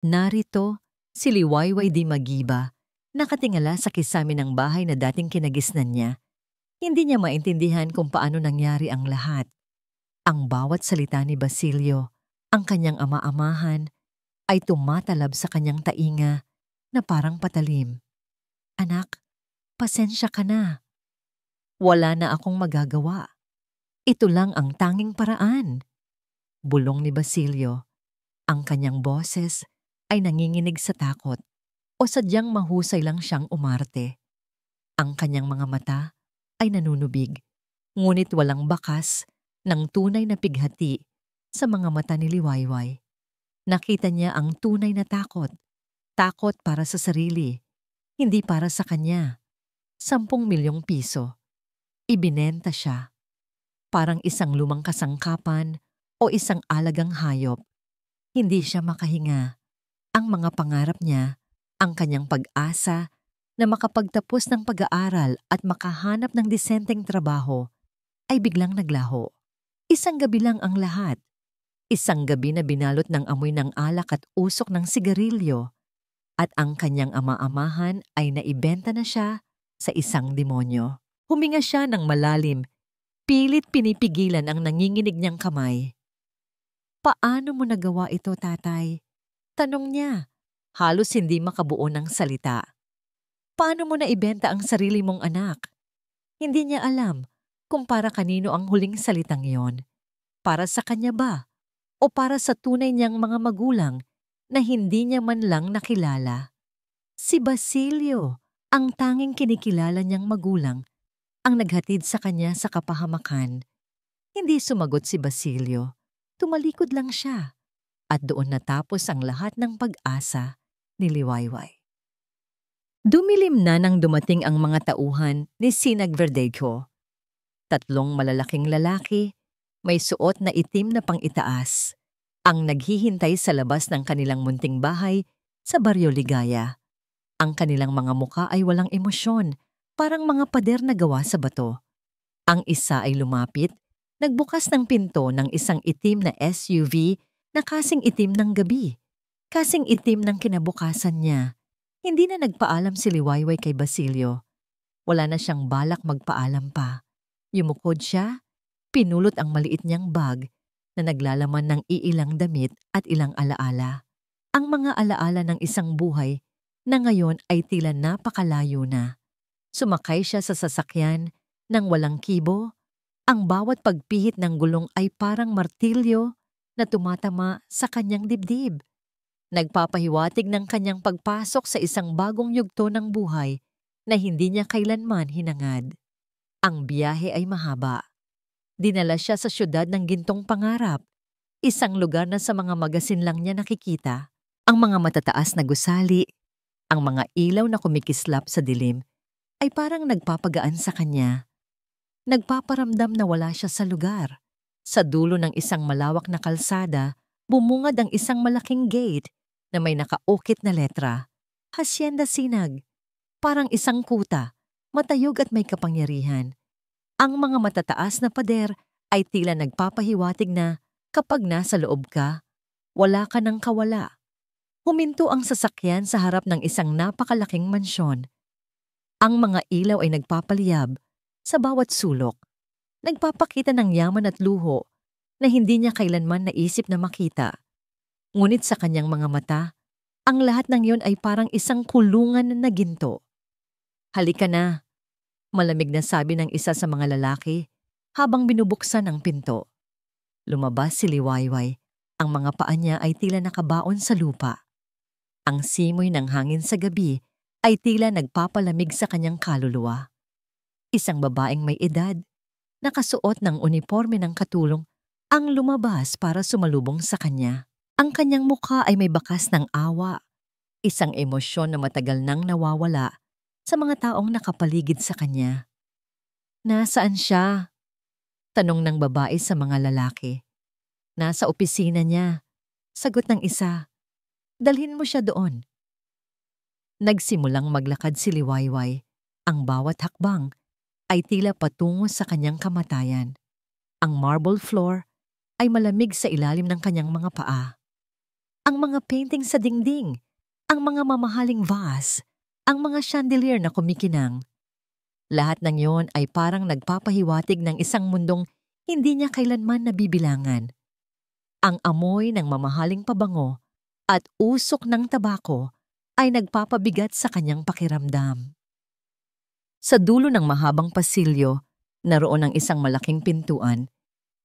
Narito, si Liwayway di Magiba, nakatingala sa kisame ng bahay na dating kinagisnan niya. Hindi niya maintindihan kung paano nangyari ang lahat. Ang bawat salita ni Basilio, ang kanyang ama-amahan, ay tumatalab sa kanyang tainga na parang patalim. Anak, pasensya ka na. Wala na akong magagawa. Ito lang ang tanging paraan. Bulong ni Basilio. Ang kanyang boses ay nanginginig sa takot o sadyang mahusay lang siyang umarte. Ang kanyang mga mata ay nanunubig, ngunit walang bakas ng tunay na pighati sa mga mata ni Liwayway. Nakita niya ang tunay na takot. Takot para sa sarili, hindi para sa kanya. 10,000,000 piso. Ibinenta siya. Parang isang lumang kasangkapan o isang alagang hayop. Hindi siya makahinga. Ang mga pangarap niya, ang kanyang pag-asa na makapagtapos ng pag-aaral at makahanap ng disenteng trabaho, ay biglang naglaho. Isang gabi lang ang lahat. Isang gabi na binalot ng amoy ng alak at usok ng sigarilyo, at ang kanyang ama-amahan ay naibenta na siya sa isang demonyo. Huminga siya ng malalim, pilit pinipigilan ang nanginginig niyang kamay. Paano mo nagawa ito, tatay? Tanong niya, halos hindi makabuo ng salita. Paano mo naibenta ang sarili mong anak? Hindi niya alam kung para kanino ang huling salitang iyon. Para sa kanya ba? O para sa tunay niyang mga magulang na hindi niya man lang nakilala? Si Basilio, ang tanging kinikilala niyang magulang, ang naghatid sa kanya sa kapahamakan. Hindi sumagot si Basilio. Tumalikod lang siya. At doon natapos ang lahat ng pag-asa ni Liwayway. Dumilim na nang dumating ang mga tauhan ni Sinag Verdejo. 3 malalaking lalaki, may suot na itim na pang-itaas, ang naghihintay sa labas ng kanilang munting bahay sa Baryo Ligaya. Ang kanilang mga muka ay walang emosyon, parang mga pader na gawa sa bato. Ang isa ay lumapit, nagbukas ng pinto ng isang itim na SUV na kasing itim ng gabi, kasing itim ng kinabukasan niya. Hindi na nagpaalam si Liwayway kay Basilio. Wala na siyang balak magpaalam pa. Yumukod siya, pinulot ang maliit niyang bag na naglalaman ng iilang damit at ilang alaala. Ang mga alaala ng isang buhay na ngayon ay tila napakalayo na. Sumakay siya sa sasakyan nang walang kibo. Ang bawat pagpihit ng gulong ay parang martilyo na tumatama sa kanyang dibdib. Nagpapahiwatig ng kanyang pagpasok sa isang bagong yugto ng buhay na hindi niya kailanman hinangad. Ang biyahe ay mahaba. Dinala siya sa syudad ng gintong pangarap, isang lugar na sa mga magasin lang niya nakikita. Ang mga matataas na gusali, ang mga ilaw na kumikislap sa dilim, ay parang nagpapagaan sa kanya. Nagpaparamdam na wala siya sa lugar. Sa dulo ng isang malawak na kalsada, bumungad ang isang malaking gate na may nakaukit na letra. Hacienda Sinag. Parang isang kuta, matayog at may kapangyarihan. Ang mga matataas na pader ay tila nagpapahiwatig na kapag nasa loob ka, wala ka ng kawala. Huminto ang sasakyan sa harap ng isang napakalaking mansyon. Ang mga ilaw ay nagpapaliyab sa bawat sulok. Nagpapakita ng yaman at luho na hindi niya kailanman naisip na makita. Ngunit sa kanyang mga mata, ang lahat ng iyon ay parang isang kulungan na ginto. Halika na, malamig na sabi ng isa sa mga lalaki habang binubuksan ang pinto. Lumabas si Liwayway, ang mga paa niya ay tila nakabaon sa lupa. Ang simoy ng hangin sa gabi ay tila nagpapalamig sa kanyang kaluluwa. Isang babaeng may edad, nakasuot ng uniforme ng katulong, ang lumabas para sumalubong sa kanya. Ang kanyang mukha ay may bakas ng awa, isang emosyon na matagal nang nawawala sa mga taong nakapaligid sa kanya. Nasaan siya? Tanong ng babae sa mga lalaki. Nasa opisina niya. Sagot ng isa. Dalhin mo siya doon. Nagsimulang maglakad si Liwayway. Ang bawat hakbang ay tila patungo sa kanyang kamatayan. Ang marble floor ay malamig sa ilalim ng kanyang mga paa. ang mga painting sa dingding, ang mga mamahaling vase, ang mga chandelier na kumikinang. Lahat ng yon ay parang nagpapahiwatig ng isang mundong hindi niya kailanman nabibilangan. Ang amoy ng mamahaling pabango at usok ng tabako ay nagpapabigat sa kanyang pakiramdam. Sa dulo ng mahabang pasilyo, naroon ang isang malaking pintuan.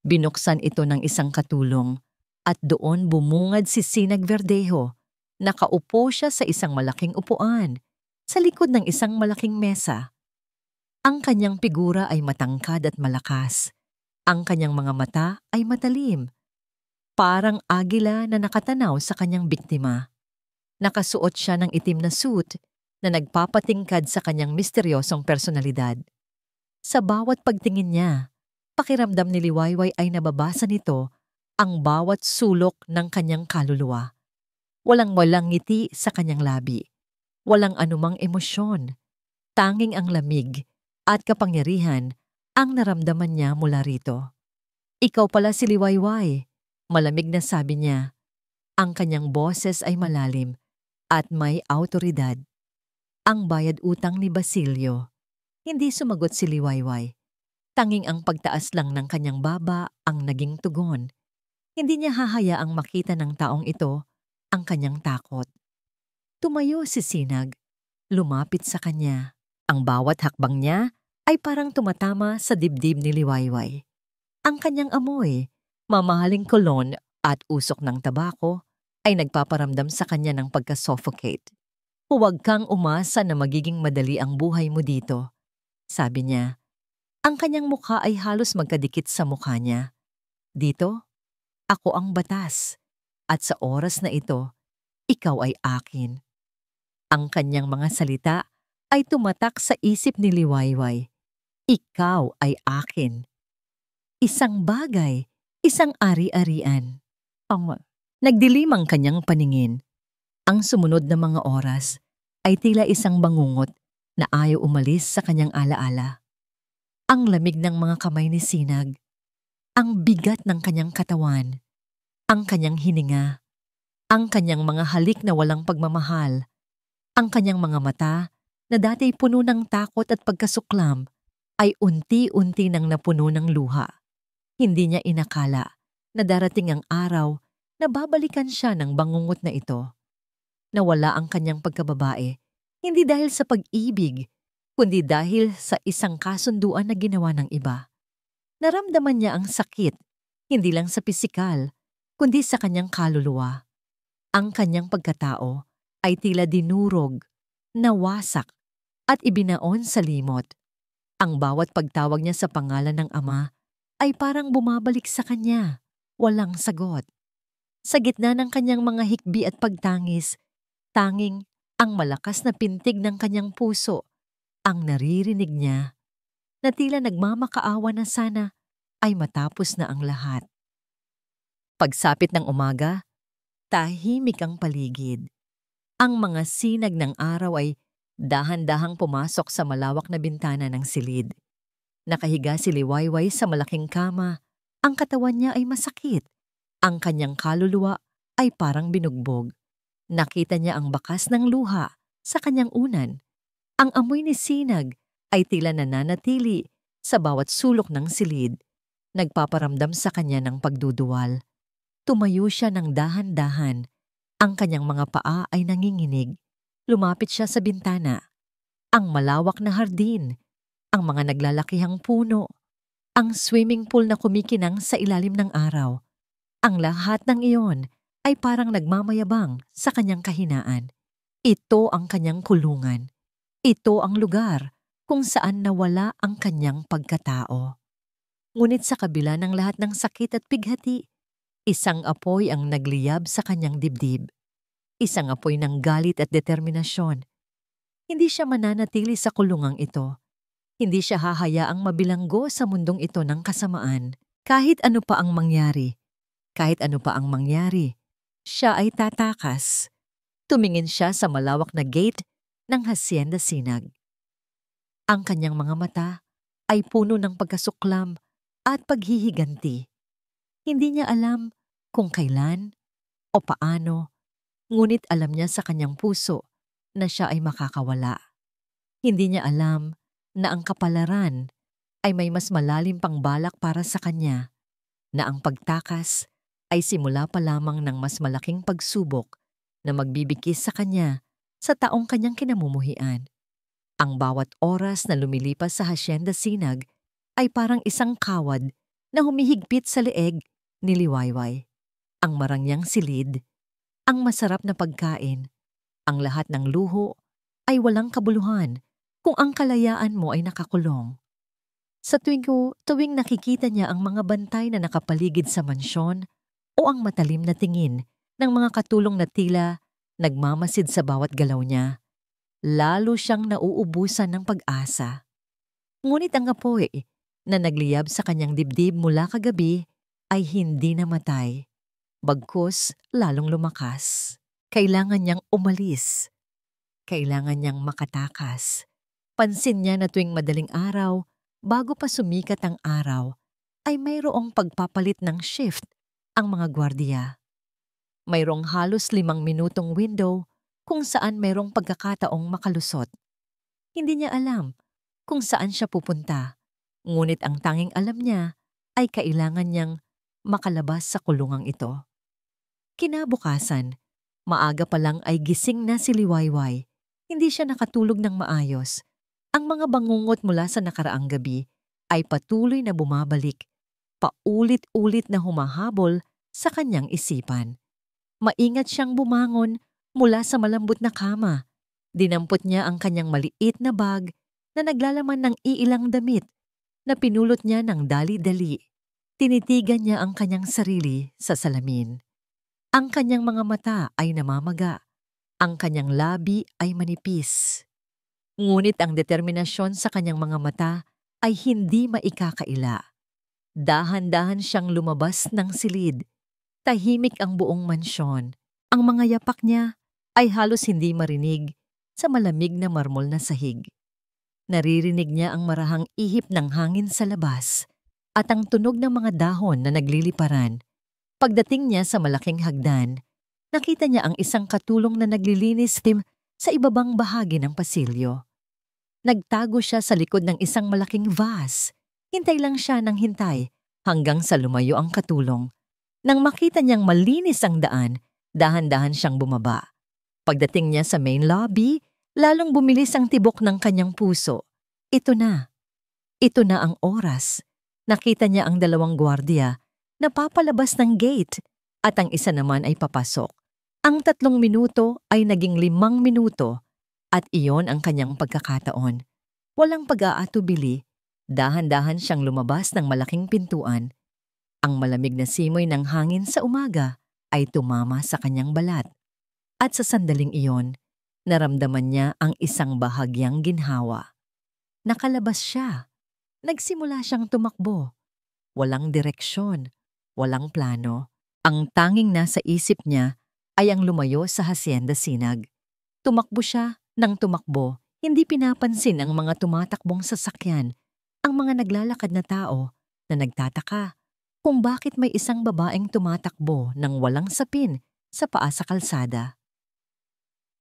Binuksan ito ng isang katulong at doon bumungad si Sinag Verdejo. Nakaupo siya sa isang malaking upuan sa likod ng isang malaking mesa. Ang kanyang figura ay matangkad at malakas. Ang kanyang mga mata ay matalim, parang agila na nakatanaw sa kanyang biktima. Nakasuot siya ng itim na suit na nagpapatingkad sa kanyang misteryosong personalidad. Sa bawat pagtingin niya, pakiramdam ni Liwayway ay nababasa nito ang bawat sulok ng kanyang kaluluwa. Walang-walang ngiti sa kanyang labi. Walang anumang emosyon. Tanging ang lamig at kapangyarihan ang naramdaman niya mula rito. "Ikaw pala si Liwayway," malamig na sabi niya. Ang kanyang boses ay malalim at may awtoridad. Ang bayad utang ni Basilio. Hindi sumagot si Liwayway. Tanging ang pagtaas lang ng kanyang baba ang naging tugon. Hindi niya hahayaang makita ng taong ito ang kanyang takot. Tumayo si Sinag. Lumapit sa kanya. Ang bawat hakbang niya ay parang tumatama sa dibdib ni Liwayway. Ang kanyang amoy, mamahaling kolon at usok ng tabako ay nagpaparamdam sa kanya ng pagka-suffocate. "Huwag kang umasa na magiging madali ang buhay mo dito," sabi niya. Ang kanyang mukha ay halos magkadikit sa mukha niya. "Dito, ako ang batas, at sa oras na ito, ikaw ay akin." Ang kanyang mga salita ay tumatak sa isip ni Liwayway. Ikaw ay akin. Isang bagay, isang ari-arian. Nagdilim ang kanyang paningin. Ang sumunod na mga oras ay tila isang bangungot na ayaw umalis sa kanyang alaala. Ang lamig ng mga kamay ni Sinag, ang bigat ng kanyang katawan, ang kanyang hininga, ang kanyang mga halik na walang pagmamahal, ang kanyang mga mata na dati puno ng takot at pagkasuklam ay unti-unti nang napuno ng luha. Hindi niya inakala na darating ang araw na babalikan siya ng bangungot na ito. Nawala ang kanyang pagkababae, hindi dahil sa pag-ibig, kundi dahil sa isang kasunduan na ginawa ng iba. Naramdaman niya ang sakit, hindi lang sa pisikal, kundi sa kanyang kaluluwa. Ang kanyang pagkatao ay tila dinurog, nawasak, at ibinaon sa limot. Ang bawat pagtawag niya sa pangalan ng ama ay parang bumabalik sa kanya, walang sagot. Sa gitna ng kanyang mga hikbi at pagtangis, tanging ang malakas na pintig ng kanyang puso ang naririnig niya, na tila nagmamakaawa na sana ay matapos na ang lahat. Pagsapit ng umaga, tahimik ang paligid. Ang mga sinag ng araw ay dahan-dahang pumasok sa malawak na bintana ng silid. Nakahiga si Liwayway sa malaking kama. Ang katawan niya ay masakit. Ang kanyang kaluluwa ay parang binugbog. Nakita niya ang bakas ng luha sa kanyang unan. Ang amoy ni Sinag ay tila nananatili sa bawat sulok ng silid. Nagpaparamdam sa kanya ng pagduduwal. Tumayo siya ng dahan-dahan. Ang kanyang mga paa ay nanginginig. Lumapit siya sa bintana. Ang malawak na hardin, ang mga naglalakihang puno, ang swimming pool na kumikinang sa ilalim ng araw. Ang lahat ng iyon ay parang nagmamayabang sa kanyang kahinaan. Ito ang kanyang kulungan. Ito ang lugar kung saan nawala ang kanyang pagkatao. Ngunit sa kabila ng lahat ng sakit at pighati, isang apoy ang nagliyab sa kanyang dibdib. Isang apoy ng galit at determinasyon. Hindi siya mananatili sa kulungang ito. Hindi siya hahayaang mabilanggo sa mundong ito ng kasamaan. Kahit ano pa ang mangyari, siya ay tatakas. Tumingin siya sa malawak na gate ng Hacienda Sinag. Ang kanyang mga mata ay puno ng pagkasuklam at paghihiganti. Hindi niya alam kung kailan o paano Ngunit alam niya sa kanyang puso na siya ay makakawala. Hindi niya alam na ang kapalaran ay may mas malalim pang balak para sa kanya, na ang pagtakas ay simula pa lamang ng mas malaking pagsubok na magbibigkis sa kanya sa taong kanyang kinamumuhian. Ang bawat oras na lumilipas sa Hacienda Sinag ay parang isang kawad na humihigpit sa leeg ni Liwayway. Ang marangyang silid, ang masarap na pagkain, ang lahat ng luho ay walang kabuluhan kung ang kalayaan mo ay nakakulong. Sa tuwing nakikita niya ang mga bantay na nakapaligid sa mansyon o ang matalim na tingin ng mga katulong na tila nagmamasid sa bawat galaw niya, lalo siyang nauubusan ng pag-asa. Ngunit ang apoy na nagliyab sa kanyang dibdib mula kagabi ay hindi namatay, bagkus lalong lumakas. Kailangan niyang umalis. Kailangan niyang makatakas. Pansin niya na tuwing madaling araw, bago pa sumikat ang araw, ay mayroong pagpapalit ng shift ang mga gwardiya. Mayroong halos 5 minutong window kung saan mayroong pagkakataong makalusot. Hindi niya alam kung saan siya pupunta, ngunit ang tanging alam niya ay kailangan niyang makalabas sa kulungang ito. Kinabukasan, maaga pa lang ay gising na si Liwayway. Hindi siya nakatulog ng maayos. Ang mga bangungot mula sa nakaraang gabi ay patuloy na bumabalik, paulit-ulit na humahabol sa kanyang isipan. Maingat siyang bumangon mula sa malambot na kama. Dinampot niya ang kanyang maliit na bag na naglalaman ng iilang damit na pinulot niya ng dali-dali. Tinitigan niya ang kanyang sarili sa salamin. Ang kanyang mga mata ay namamaga. Ang kanyang labi ay manipis. Ngunit ang determinasyon sa kanyang mga mata ay hindi maikakaila. Dahan-dahan siyang lumabas ng silid. Tahimik ang buong mansyon. Ang mga yapak niya ay halos hindi marinig sa malamig na marmol na sahig. Naririnig niya ang marahang ihip ng hangin sa labas at ang tunog ng mga dahon na nagliliparan. Pagdating niya sa malaking hagdan, nakita niya ang isang katulong na naglilinis sa ibabang bahagi ng pasilyo. Nagtago siya sa likod ng isang malaking vase. Hintay lang siya ng hintay hanggang sa lumayo ang katulong. Nang makita niyang malinis ang daan, dahan-dahan siyang bumaba. Pagdating niya sa main lobby, lalong bumilis ang tibok ng kanyang puso. Ito na. Ito na ang oras. Nakita niya ang 2 gwardiya na papalabas ng gate at ang isa naman ay papasok. Ang 3 minuto ay naging 5 minuto at iyon ang kanyang pagkakataon. Walang pag-aatubili, dahan-dahan siyang lumabas ng malaking pintuan. Ang malamig na simoy ng hangin sa umaga ay tumama sa kanyang balat. At sa sandaling iyon, naramdaman niya ang isang bahagyang ginhawa. Nakalabas siya. Nagsimula siyang tumakbo. Walang direksyon, walang plano. Ang tanging nasa isip niya ay ang lumayo sa Hacienda Sinag. Tumakbo siya ng tumakbo, hindi pinapansin ang mga tumatakbong sasakyan, ang mga naglalakad na tao na nagtataka kung bakit may isang babaeng tumatakbo ng walang sapin sa paa sa kalsada.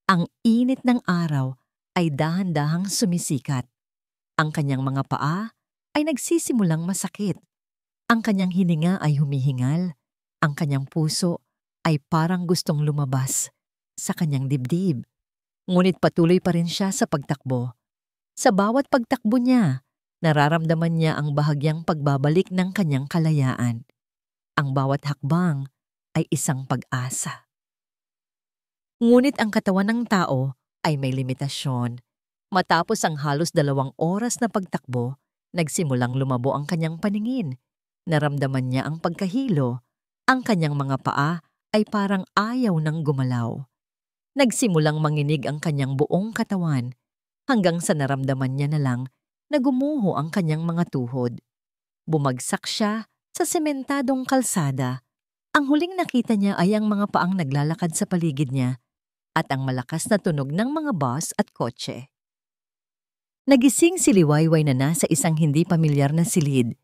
Ang init ng araw ay dahan-dahang sumisikat. Ang kanyang mga paa ay nagsisimulang masakit. Ang kanyang hininga ay humihingal. Ang kanyang puso ay parang gustong lumabas sa kanyang dibdib. Ngunit patuloy pa rin siya sa pagtakbo. Sa bawat pagtakbo niya, nararamdaman niya ang bahagyang pagbabalik ng kanyang kalayaan. Ang bawat hakbang ay isang pag-asa. Ngunit ang katawan ng tao ay may limitasyon. Matapos ang halos 2 oras na pagtakbo, nagsimulang lumabo ang kanyang paningin. Naramdaman niya ang pagkahilo. Ang kanyang mga paa ay parang ayaw ng gumalaw. Nagsimulang manginig ang kanyang buong katawan hanggang sa naramdaman niya na lang na gumuho ang kanyang mga tuhod. Bumagsak siya sa sementadong kalsada. Ang huling nakita niya ay ang mga paang naglalakad sa paligid niya at ang malakas na tunog ng mga bus at kotse. Nagising si Liwayway na nasa isang hindi pamilyar na silid.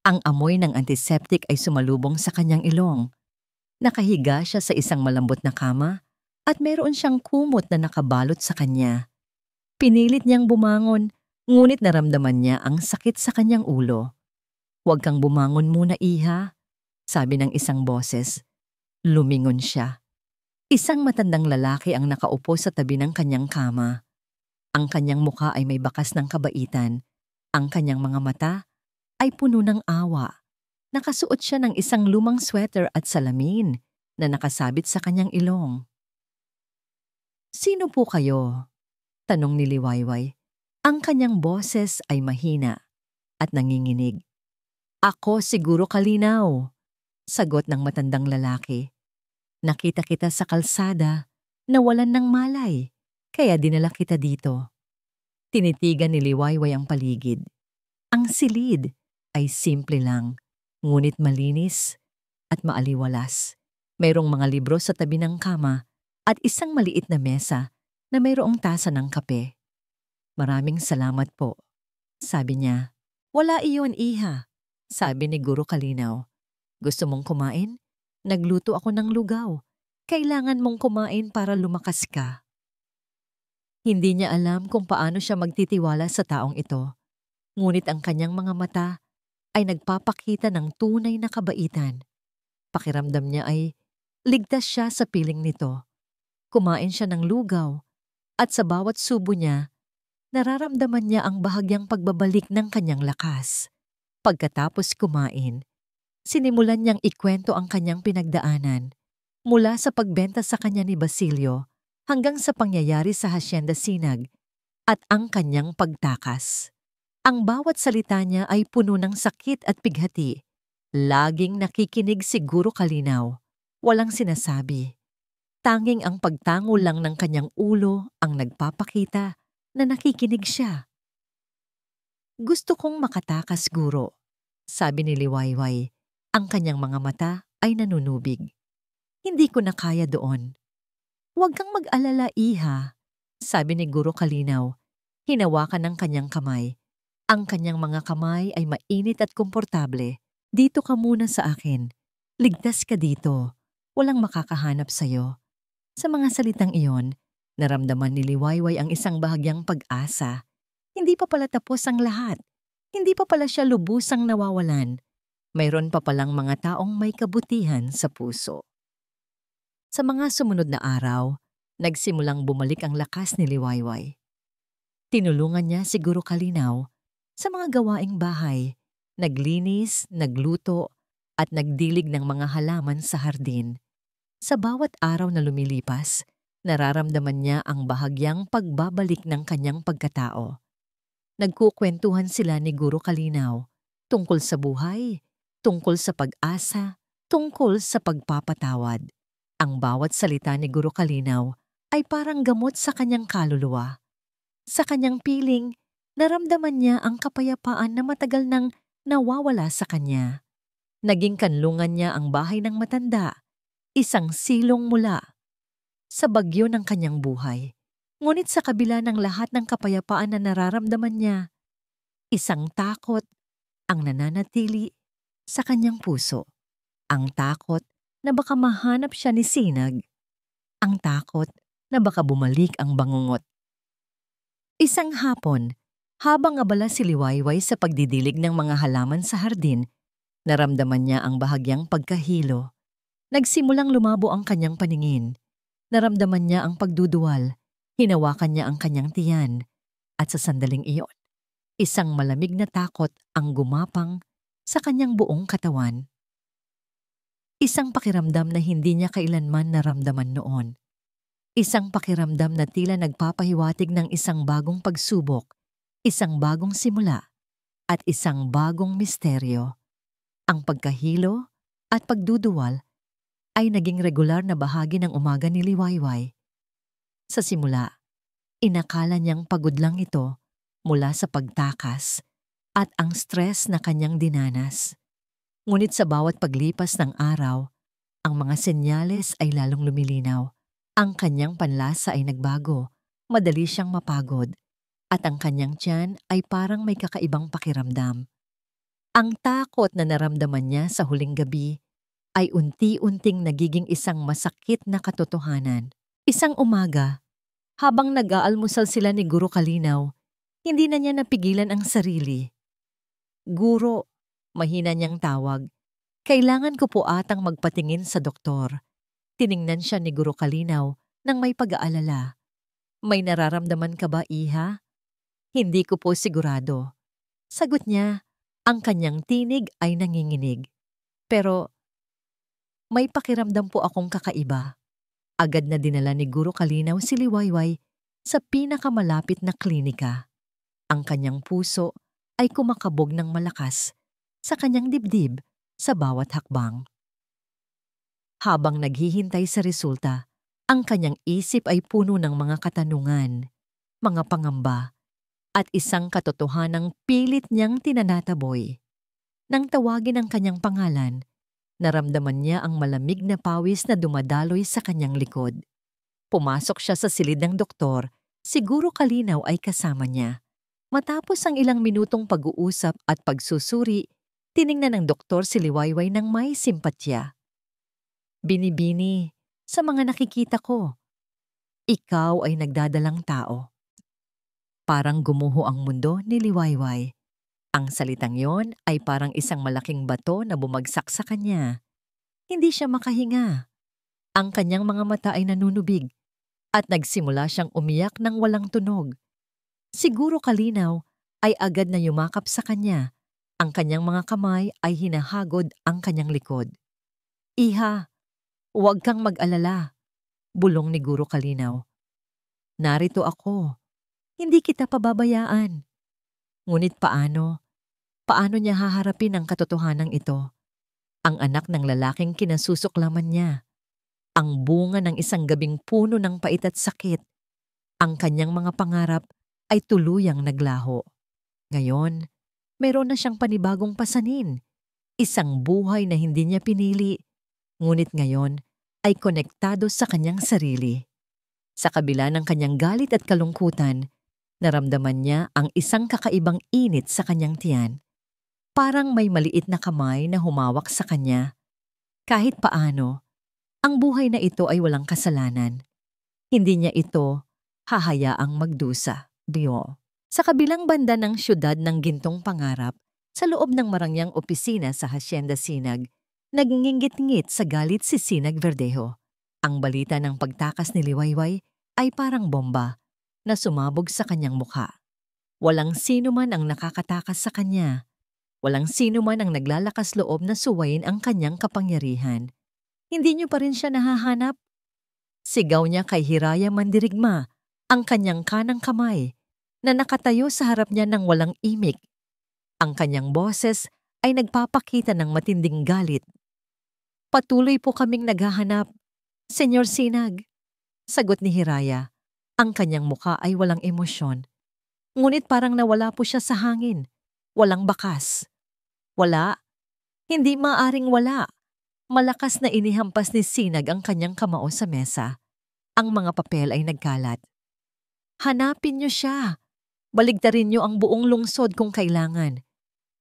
Ang amoy ng antiseptic ay sumalubong sa kanyang ilong. Nakahiga siya sa isang malambot na kama at meron siyang kumot na nakabalot sa kanya. Pinilit niyang bumangon, ngunit naramdaman niya ang sakit sa kanyang ulo. "Huwag kang bumangon muna, iha," sabi ng isang boses. Lumingon siya. Isang matandang lalaki ang nakaupo sa tabi ng kanyang kama. Ang kanyang mukha ay may bakas ng kabaitan. Ang kanyang mga mata ay puno ng awa. Nakasuot siya ng isang lumang sweater at salamin na nakasabit sa kanyang ilong. "Sino po kayo?" tanong ni Liwayway. Ang kanyang boses ay mahina at nanginginig. "Ako siguro Kalinaw," sagot ng matandang lalaki. "Nakita kita sa kalsada, nawalan ng malay, kaya dinala kita dito." Tinitigan ni Liwayway ang paligid. Ang silid ay simple lang, ngunit malinis at maaliwalas. Mayroong mga libro sa tabi ng kama at isang maliit na mesa na mayroong tasa ng kape. "Maraming salamat po," sabi niya. "Wala iyon, iha," sabi ni Guro Kalinaw. "Gusto mong kumain? Nagluto ako ng lugaw. Kailangan mong kumain para lumakas ka." Hindi niya alam kung paano siya magtitiwala sa taong ito. Ngunit ang kanyang mga mata ay nagpapakita ng tunay na kabaitan. Pakiramdam niya ay ligtas siya sa piling nito. Kumain siya ng lugaw at sa bawat subo niya, nararamdaman niya ang bahagyang pagbabalik ng kanyang lakas. Pagkatapos kumain, sinimulan niyang ikwento ang kanyang pinagdaanan mula sa pagbenta sa kanya ni Basilio hanggang sa pangyayari sa Hacienda Sinag at ang kanyang pagtakas. Ang bawat salita niya ay puno ng sakit at pighati. Laging nakikinig si Guro Kalinaw. Walang sinasabi. Tanging ang pagtango lang ng kanyang ulo ang nagpapakita na nakikinig siya. "Gusto kong makatakas, Guro," sabi ni Liwayway. Ang kanyang mga mata ay nanunubig. "Hindi ko na kaya doon." "Huwag kang mag-alala, iha," sabi ni Guro Kalinaw. Hinawakan ng kanyang kamay. Ang kanyang mga kamay ay mainit at komportable. "Dito ka muna sa akin. Ligtas ka dito. Walang makakahanap sa'yo." Sa mga salitang iyon, naramdaman ni Liwayway ang isang bahagyang pag-asa. Hindi pa pala tapos ang lahat. Hindi pa pala siya lubusang nawawalan. Mayroon pa palang mga taong may kabutihan sa puso. Sa mga sumunod na araw, nagsimulang bumalik ang lakas ni Liwayway. Tinulungan niya si Guro Kalinaw sa mga gawaing bahay, naglinis, nagluto, at nagdilig ng mga halaman sa hardin. Sa bawat araw na lumilipas, nararamdaman niya ang bahagyang pagbabalik ng kanyang pagkatao. Nagkukwentuhan sila ni Guro Kalinaw tungkol sa buhay, tungkol sa pag-asa, tungkol sa pagpapatawad. Ang bawat salita ni Guro Kalinaw ay parang gamot sa kanyang kaluluwa. Sa kanyang piling, naramdaman niya ang kapayapaan na matagal nang nawawala sa kanya. Naging kanlungan niya ang bahay ng matanda, isang silong mula sa bagyo ng kanyang buhay. Ngunit sa kabila ng lahat ng kapayapaan na nararamdaman niya, isang takot ang nananatili sa kanyang puso. Ang takot na baka mahanap siya ni Sinag. Ang takot na baka bumalik ang bangungot. Isang hapon, habang abala si Liwayway sa pagdidilig ng mga halaman sa hardin, naramdaman niya ang bahagyang pagkahilo. Nagsimulang lumabo ang kanyang paningin. Naramdaman niya ang pagduduwal. Hinawakan niya ang kanyang tiyan. At sa sandaling iyon, isang malamig na takot ang gumapang sa kanyang buong katawan. Isang pakiramdam na hindi niya kailanman naramdaman noon. Isang pakiramdam na tila nagpapahiwatig ng isang bagong pagsubok, isang bagong simula, at isang bagong misteryo. Ang pagkahilo at pagduduwal ay naging regular na bahagi ng umaga ni Liwayway. Sa simula, inakala niyang pagod lang ito mula sa pagtakas at ang stress na kanyang dinanas. Ngunit sa bawat paglipas ng araw, ang mga senyales ay lalong lumilinaw. Ang kanyang panlasa ay nagbago, madali siyang mapagod, at ang kanyang tiyan ay parang may kakaibang pakiramdam. Ang takot na naramdaman niya sa huling gabi ay unti-unting nagiging isang masakit na katotohanan. Isang umaga, habang nag-aalmusal sila ni Guro Kalinaw, hindi na niya napigilan ang sarili. Guro, mahina niyang tawag. Kailangan ko po atang magpatingin sa doktor. Tiningnan siya ni Guro Kalinaw nang may pag-aalala. May nararamdaman ka ba, iha? Hindi ko po sigurado. Sagot niya, ang kanyang tinig ay nanginginig. Pero may pakiramdam po akong kakaiba. Agad na dinala ni Guro Kalinaw si Liwayway sa pinakamalapit na klinika. Ang kanyang puso ay kumakabog ng malakas sa kanyang dibdib sa bawat hakbang. Habang naghihintay sa resulta, ang kanyang isip ay puno ng mga katanungan, mga pangamba, at isang katotohanang pilit niyang tinanataboy. Nang tawagin ang kanyang pangalan, naramdaman niya ang malamig na pawis na dumadaloy sa kanyang likod. Pumasok siya sa silid ng doktor, siguro Kalinaw ay kasama niya. Matapos ang ilang minutong pag-uusap at pagsusuri, tiningnan ng doktor si Liwayway ng may simpatya. Binibini, sa mga nakikita ko, ikaw ay nagdadalang tao. Parang gumuho ang mundo ni Liwayway. Ang salitang yon ay parang isang malaking bato na bumagsak sa kanya. Hindi siya makahinga. Ang kanyang mga mata ay nanunubig at nagsimula siyang umiyak ng walang tunog. Siguro Kalinaw ay agad na yumakap sa kanya. Ang kanyang mga kamay ay hinahagod ang kanyang likod. Iha, huwag kang mag-alala, bulong ni Guro Kalinaw. Narito ako. Hindi kita pababayaan. Ngunit paano? Paano niya haharapin ang katotohanan ito? Ang anak ng lalaking kinasusuklaman niya. Ang bunga ng isang gabing puno ng pait at sakit. Ang kanyang mga pangarap ay tuluyang naglaho. Ngayon, meron na siyang panibagong pasanin. Isang buhay na hindi niya pinili. Ngunit ngayon ay konektado sa kanyang sarili. Sa kabila ng kanyang galit at kalungkutan, naramdaman niya ang isang kakaibang init sa kanyang tiyan. Parang may maliit na kamay na humawak sa kanya. Kahit paano, ang buhay na ito ay walang kasalanan. Hindi niya ito hahayaang magdusa. Sa kabilang banda ng syudad ng Gintong Pangarap, sa loob ng marangyang opisina sa Hacienda Sinag, nagngingit-ngit sa galit si Sinag Verdejo. Ang balita ng pagtakas ni Liwayway ay parang bomba na sumabog sa kanyang mukha. Walang sino man ang nakakatakas sa kanya. Walang sino man ang naglalakas loob na suwayin ang kanyang kapangyarihan. Hindi niyo pa rin siya nahahanap? Sigaw niya kay Hiraya Mandirigma, ang kanyang kanang kamay, na nakatayo sa harap niya ng walang imik. Ang kanyang boses ay nagpapakita ng matinding galit. Patuloy po kaming naghahanap, Senyor Sinag. Sagot ni Hiraya. Ang kanyang mukha ay walang emosyon. Ngunit parang nawala po siya sa hangin. Walang bakas. Wala. Hindi maaring wala. Malakas na inihampas ni Sinag ang kanyang kamao sa mesa. Ang mga papel ay nagkalat. Hanapin niyo siya. Baligtarin niyo ang buong lungsod kung kailangan.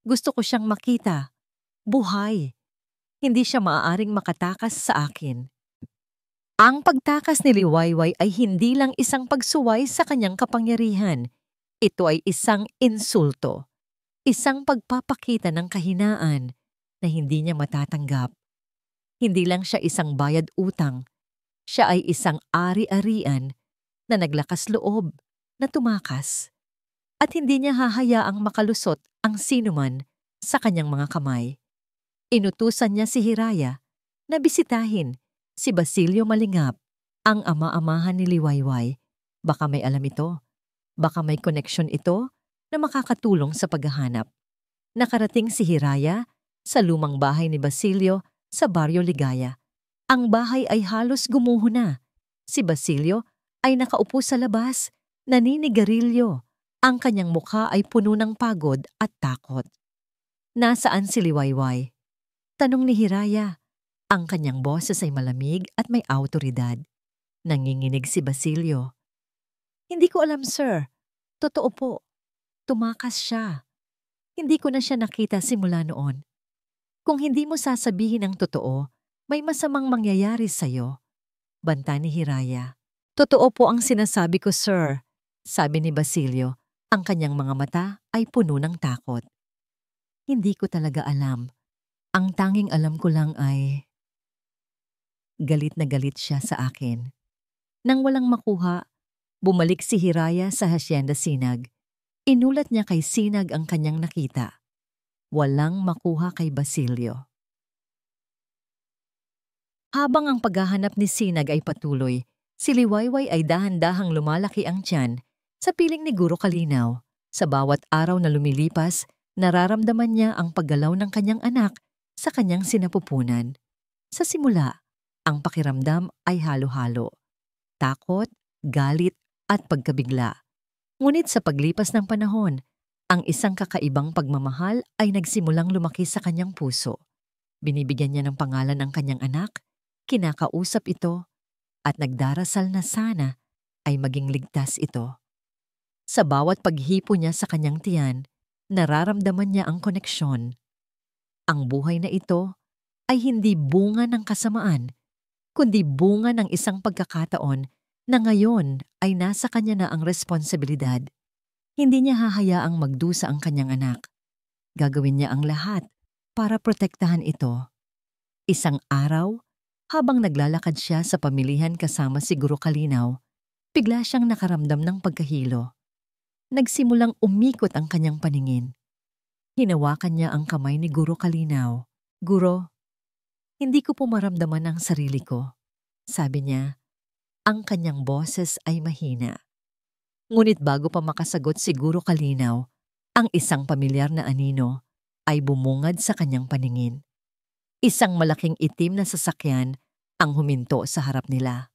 Gusto ko siyang makita. Buhay. Hindi siya maaaring makatakas sa akin. Ang pagtakas ni Liwayway ay hindi lang isang pagsuway sa kanyang kapangyarihan. Ito ay isang insulto. Isang pagpapakita ng kahinaan na hindi niya matatanggap. Hindi lang siya isang bayad utang. Siya ay isang ari-arian na naglakas loob, na tumakas. At hindi niya hahayaang makalusot ang sinuman sa kanyang mga kamay. Inutusan niya si Hiraya na bisitahin si Basilio Malingap, ang ama-amahan ni Liwayway. Baka may alam ito. Baka may koneksyon ito na makakatulong sa paghahanap. Nakarating si Hiraya sa lumang bahay ni Basilio sa Barrio Ligaya. Ang bahay ay halos gumuho na. Si Basilio ay nakaupo sa labas, naninigarilyo. Ang kanyang mukha ay puno ng pagod at takot. Nasaan si Liwayway? Tanong ni Hiraya. Ang kanyang boses ay malamig at may awtoridad. Nanginginig si Basilio. Hindi ko alam, sir. Totoo po. Tumakas siya. Hindi ko na siya nakita simula noon. Kung hindi mo sasabihin ang totoo, may masamang mangyayari sa'yo. Banta ni Hiraya. Totoo po ang sinasabi ko, sir, sabi ni Basilio. Ang kanyang mga mata ay puno ng takot. Hindi ko talaga alam. Ang tanging alam ko lang ay galit na galit siya sa akin. Nang walang makuha, bumalik si Hiraya sa Hacienda Sinag. Inulat niya kay Sinag ang kanyang nakita. Walang makuha kay Basilio. Habang ang paghahanap ni Sinag ay patuloy, si Liwayway ay dahan-dahang lumalaki ang tiyan sa piling ni Guro Kalinaw. Sa bawat araw na lumilipas, nararamdaman niya ang paggalaw ng kanyang anak sa kanyang sinapupunan. Sa simula, ang pakiramdam ay halo-halo. Takot, galit, at pagkabigla. Ngunit sa paglipas ng panahon, ang isang kakaibang pagmamahal ay nagsimulang lumaki sa kanyang puso. Binibigyan niya ng pangalan ang kanyang anak, kinakausap ito, at nagdarasal na sana ay maging ligtas ito. Sa bawat paghipo niya sa kanyang tiyan, nararamdaman niya ang koneksyon. Ang buhay na ito ay hindi bunga ng kasamaan, kundi bunga ng isang pagkakataon na ngayon ay nasa kanya na ang responsibilidad. Hindi niya hahayaang magdusa ang kanyang anak. Gagawin niya ang lahat para protektahan ito. Isang araw, habang naglalakad siya sa pamilihan kasama si Guro Kalinaw, bigla siyang nakaramdam ng pagkahilo. Nagsimulang umikot ang kanyang paningin. Hinawakan niya ang kamay ni Guro Kalinaw. "Guro, hindi ko po maramdaman ang sarili ko," sabi niya. Ang kanyang boses ay mahina. Ngunit bago pa makasagot si Guro Kalinaw, ang isang pamilyar na anino ay bumungad sa kanyang paningin. Isang malaking itim na sasakyan ang huminto sa harap nila.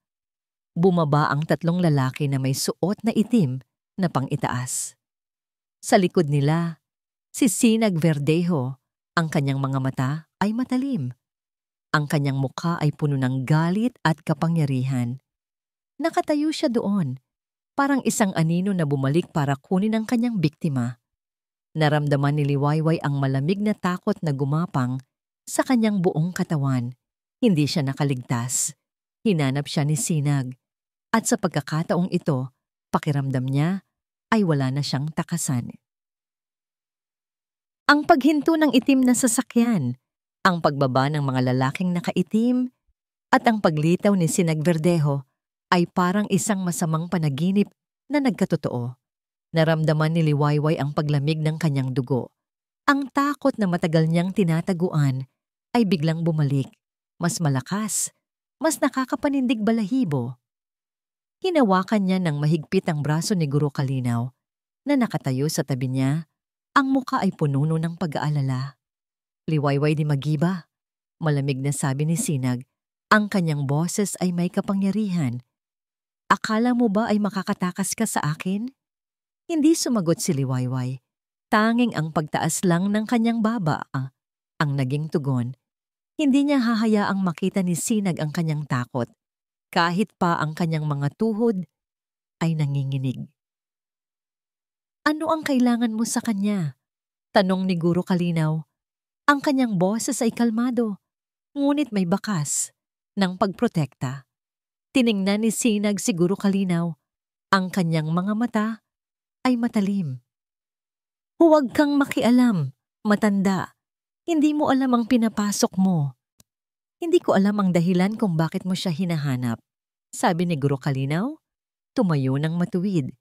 Bumaba ang tatlong lalaki na may suot na itim na pang-itaas. Sa likod nila, si Sinag Verdejo, ang kanyang mga mata ay matalim. Ang kanyang mukha ay puno ng galit at kapangyarihan. Nakatayo siya doon, parang isang anino na bumalik para kunin ang kanyang biktima. Naramdaman ni Liwayway ang malamig na takot na gumapang sa kanyang buong katawan. Hindi siya nakaligtas. Hinanap siya ni Sinag. At sa pagkakataong ito, pakiramdam niya ay wala na siyang takasan. Ang paghinto ng itim na sasakyan, ang pagbaba ng mga lalaking nakaitim, at ang paglitaw ni Sinag Verdejo ay parang isang masamang panaginip na nagkatotoo. Naramdaman ni Liwayway ang paglamig ng kanyang dugo. Ang takot na matagal niyang tinataguan ay biglang bumalik, mas malakas, mas nakakapanindig balahibo. Hinawakan niya ng mahigpit ang braso ni Guro Kalinaw na nakatayo sa tabi niya. Ang muka ay pununo ng pag-aalala. "Liwayway di Magiba," malamig na sabi ni Sinag. Ang kanyang boses ay may kapangyarihan. "Akala mo ba ay makakatakas ka sa akin?" Hindi sumagot si Liwayway. Tanging ang pagtaas lang ng kanyang baba ang naging tugon. Hindi niya hahayaang makita ni Sinag ang kanyang takot, kahit pa ang kanyang mga tuhod ay nanginginig. "Ano ang kailangan mo sa kanya?" tanong ni Guro Kalinaw. Ang kanyang boses ay kalmado, ngunit may bakas ng pagprotekta. Tiningnan ni Sinag si Guro Kalinaw. Ang kanyang mga mata ay matalim. "Huwag kang makialam, matanda. Hindi mo alam ang pinapasok mo." "Hindi ko alam ang dahilan kung bakit mo siya hinahanap," sabi ni Guro Kalinaw. Tumayo ng matuwid.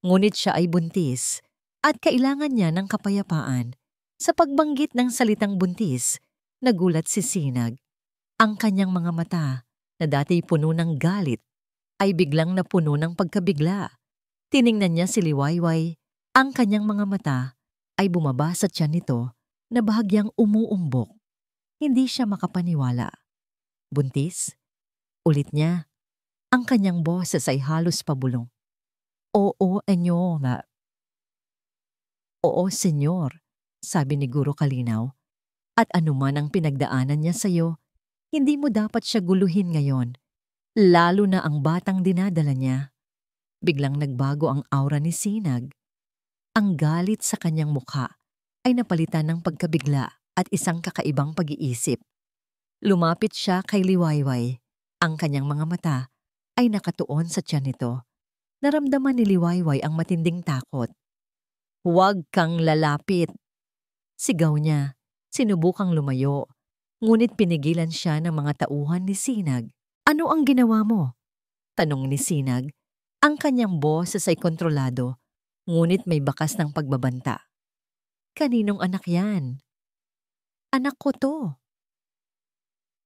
Ngunit siya ay buntis at kailangan niya ng kapayapaan. Sa pagbanggit ng salitang buntis, nagulat si Sinag. Ang kanyang mga mata, na dati puno ng galit, ay biglang napuno ng pagkabigla. Tiningnan niya si Liwayway. Ang kanyang mga mata ay bumaba sa tiyan nito na bahagyang umuumbok. Hindi siya makapaniwala. "Buntis?" ulit niya. Ang kanyang boses ay halos pabulong. "Oo, Enyola." "Oo, senyor," sabi ni Guro Kalinaw. "At anuman ang pinagdaanan niya sa'yo, hindi mo dapat siya guluhin ngayon, lalo na ang batang dinadala niya." Biglang nagbago ang aura ni Sinag. Ang galit sa kanyang mukha ay napalitan ng pagkabigla at isang kakaibang pag-iisip. Lumapit siya kay Liwayway. Ang kanyang mga mata ay nakatuon sa tiyan nito. Naramdaman ni Liwayway ang matinding takot. "Huwag kang lalapit!" Sigaw niya. Sinubukang lumayo. Ngunit pinigilan siya ng mga tauhan ni Sinag. "Ano ang ginawa mo?" tanong ni Sinag. Ang kanyang boses ay kontrolado, ngunit may bakas ng pagbabanta. "Kaninong anak yan?" "Anak ko to."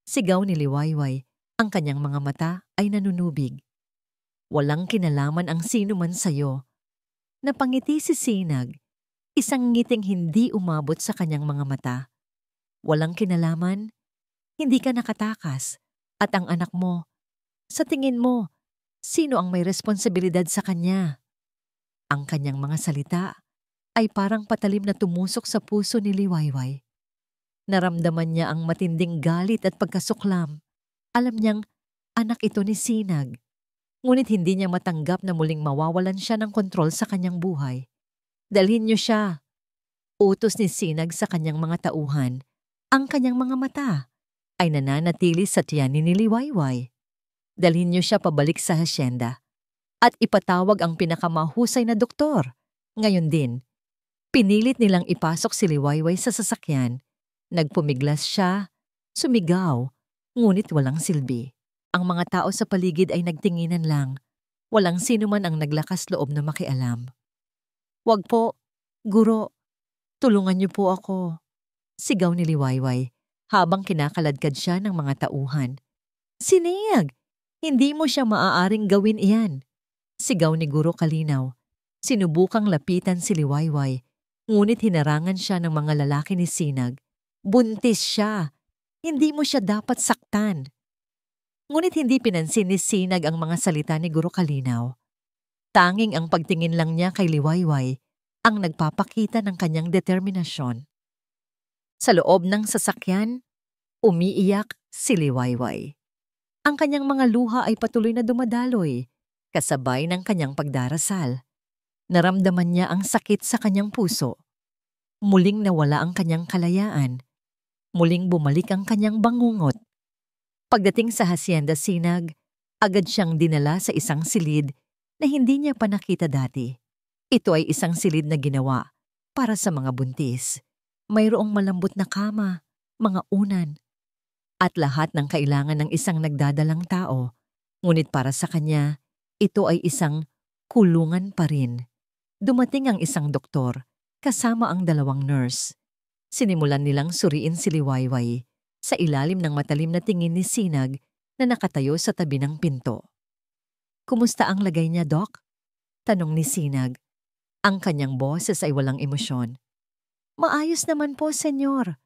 Sigaw ni Liwayway. Ang kanyang mga mata ay nanunubig. "Walang kinalaman ang sino man sa'yo." Napangiti si Sinag, isang ngiting hindi umabot sa kanyang mga mata. "Walang kinalaman? Hindi ka nakatakas. At ang anak mo, sa tingin mo, sino ang may responsibilidad sa kanya?" Ang kanyang mga salita ay parang patalim na tumusok sa puso ni Liwayway. Naramdaman niya ang matinding galit at pagkasuklam. Alam niyang anak ito ni Sinag, ngunit hindi niya matanggap na muling mawawalan siya ng kontrol sa kanyang buhay. "Dalhin niyo siya." Utos ni Sinag sa kanyang mga tauhan. Ang kanyang mga mata ay nananatili sa tiyan ni Liwayway. "Dalhin niyo siya pabalik sa hasyenda at ipatawag ang pinakamahusay na doktor." Ngayon din, pinilit nilang ipasok si Liwayway sa sasakyan. Nagpumiglas siya, sumigaw, ngunit walang silbi. Ang mga tao sa paligid ay nagtinginan lang. Walang sino man ang naglakas loob na makialam. "Wag po, guro. Tulungan niyo po ako." Sigaw ni Liwayway habang kinakaladkad siya ng mga tauhan. "Sinag! Hindi mo siya maaaring gawin iyan." Sigaw ni Guro Kalinaw. Sinubukang lapitan si Liwayway, ngunit hinarangan siya ng mga lalaki ni Sinag. "Buntis siya. Hindi mo siya dapat saktan." Ngunit hindi pinansin ni Sinag ang mga salita ni Guro Kalinaw. Tanging ang pagtingin lang niya kay Liwayway ang nagpapakita ng kanyang determinasyon. Sa loob ng sasakyan, umiiyak si Liwayway. Ang kanyang mga luha ay patuloy na dumadaloy, kasabay ng kanyang pagdarasal. Naramdaman niya ang sakit sa kanyang puso. Muling nawala ang kanyang kalayaan. Muling bumalik ang kanyang bangungot. Pagdating sa Hacienda Sinag, agad siyang dinala sa isang silid na hindi niya pa nakita dati. Ito ay isang silid na ginawa para sa mga buntis. Mayroong malambot na kama, mga unan, at lahat ng kailangan ng isang nagdadalang tao. Ngunit para sa kanya, ito ay isang kulungan pa rin. Dumating ang isang doktor, kasama ang 2 nurse. Sinimulan nilang suriin si Liwayway sa ilalim ng matalim na tingin ni Sinag na nakatayo sa tabi ng pinto. "Kumusta ang lagay niya, Doc?" tanong ni Sinag. Ang kanyang boses ay walang emosyon. "Maayos naman po, senyor,"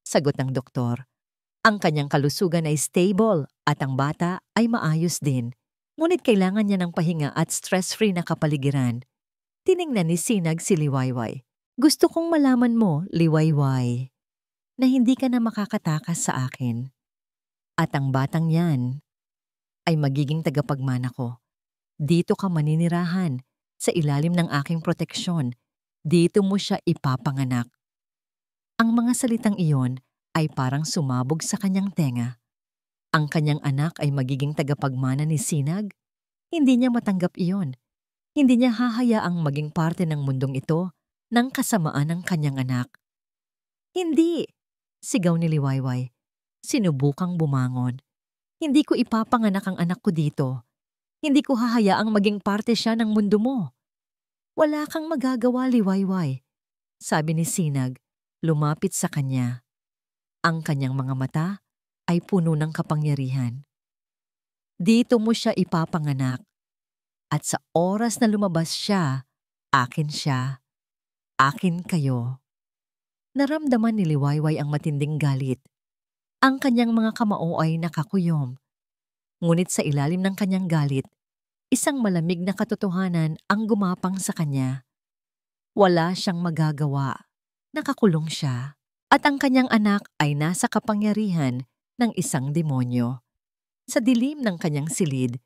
sagot ng doktor. Ang kanyang kalusugan ay stable at ang bata ay maayos din. Ngunit kailangan niya ng pahinga at stress-free na kapaligiran. Tiningnan ni Sinag si Liwayway. "Gusto kong malaman mo, Liwayway, na hindi ka na makakatakas sa akin. At ang batang yan ay magiging tagapagmana ko. Dito ka maninirahan, sa ilalim ng aking proteksyon. Dito mo siya ipapanganak." Ang mga salitang iyon ay parang sumabog sa kanyang tenga. Ang kanyang anak ay magiging tagapagmana ni Sinag? Hindi niya matanggap iyon. Hindi niya hahayaang maging parte ng mundong ito ng kasamaan ng kanyang anak. "Hindi!" sigaw ni Liwayway. Sinubukang bumangon. "Hindi ko ipapanganak ang anak ko dito. Hindi ko hahayaang maging parte siya ng mundo mo." "Wala kang magagawa, Liwayway," sabi ni Sinag, lumapit sa kanya. Ang kanyang mga mata ay puno ng kapangyarihan. "Dito mo siya ipapanganak. At sa oras na lumabas siya, akin siya. Akin kayo." Naramdaman ni Liwayway ang matinding galit. Ang kanyang mga kamao ay nakakuyom. Ngunit sa ilalim ng kanyang galit, isang malamig na katotohanan ang gumapang sa kanya. Wala siyang magagawa. Nakakulong siya. At ang kanyang anak ay nasa kapangyarihan ng isang demonyo. Sa dilim ng kanyang silid,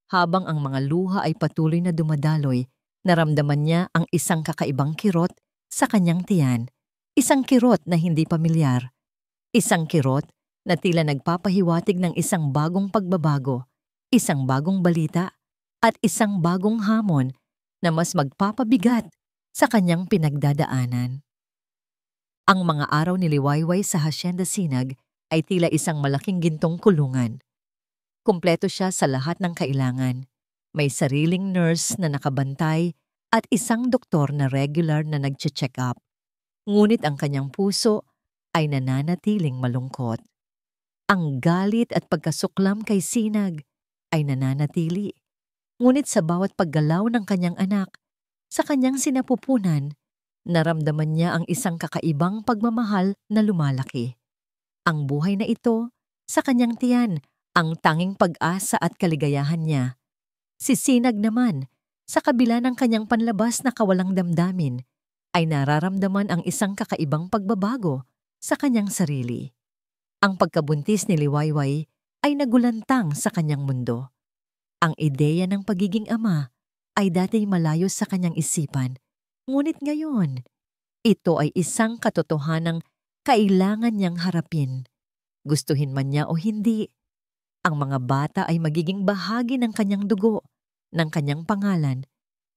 habang ang mga luha ay patuloy na dumadaloy, naramdaman niya ang isang kakaibang kirot sa kanyang tiyan. Isang kirot na hindi pamilyar. Isang kirot na tila nagpapahiwatig ng isang bagong pagbabago, isang bagong balita, at isang bagong hamon na mas magpapabigat sa kanyang pinagdadaanan. Ang mga araw ni Liwayway sa Hacienda Sinag ay tila isang malaking gintong kulungan. Kumpleto siya sa lahat ng kailangan. May sariling nurse na nakabantay at isang doktor na regular na nag-check up. Ngunit ang kanyang puso ay nananatiling malungkot. Ang galit at pagkasuklam kay Sinag ay nananatili. Ngunit sa bawat paggalaw ng kanyang anak, sa kanyang sinapupunan, naramdaman niya ang isang kakaibang pagmamahal na lumalaki. Ang buhay na ito, sa kanyang tiyan, ang tanging pag-asa at kaligayahan niya. Si Sinag naman, sa kabila ng kanyang panlabas na kawalang damdamin, ay nararamdaman ang isang kakaibang pagbabago sa kanyang sarili. Ang pagkabuntis ni Liwayway ay nagulantang sa kanyang mundo. Ang ideya ng pagiging ama ay dati malayo sa kanyang isipan, ngunit ngayon, ito ay isang katotohanang kailangan niyang harapin. Gustuhin man niya o hindi, ang mga bata ay magiging bahagi ng kanyang dugo, ng kanyang pangalan,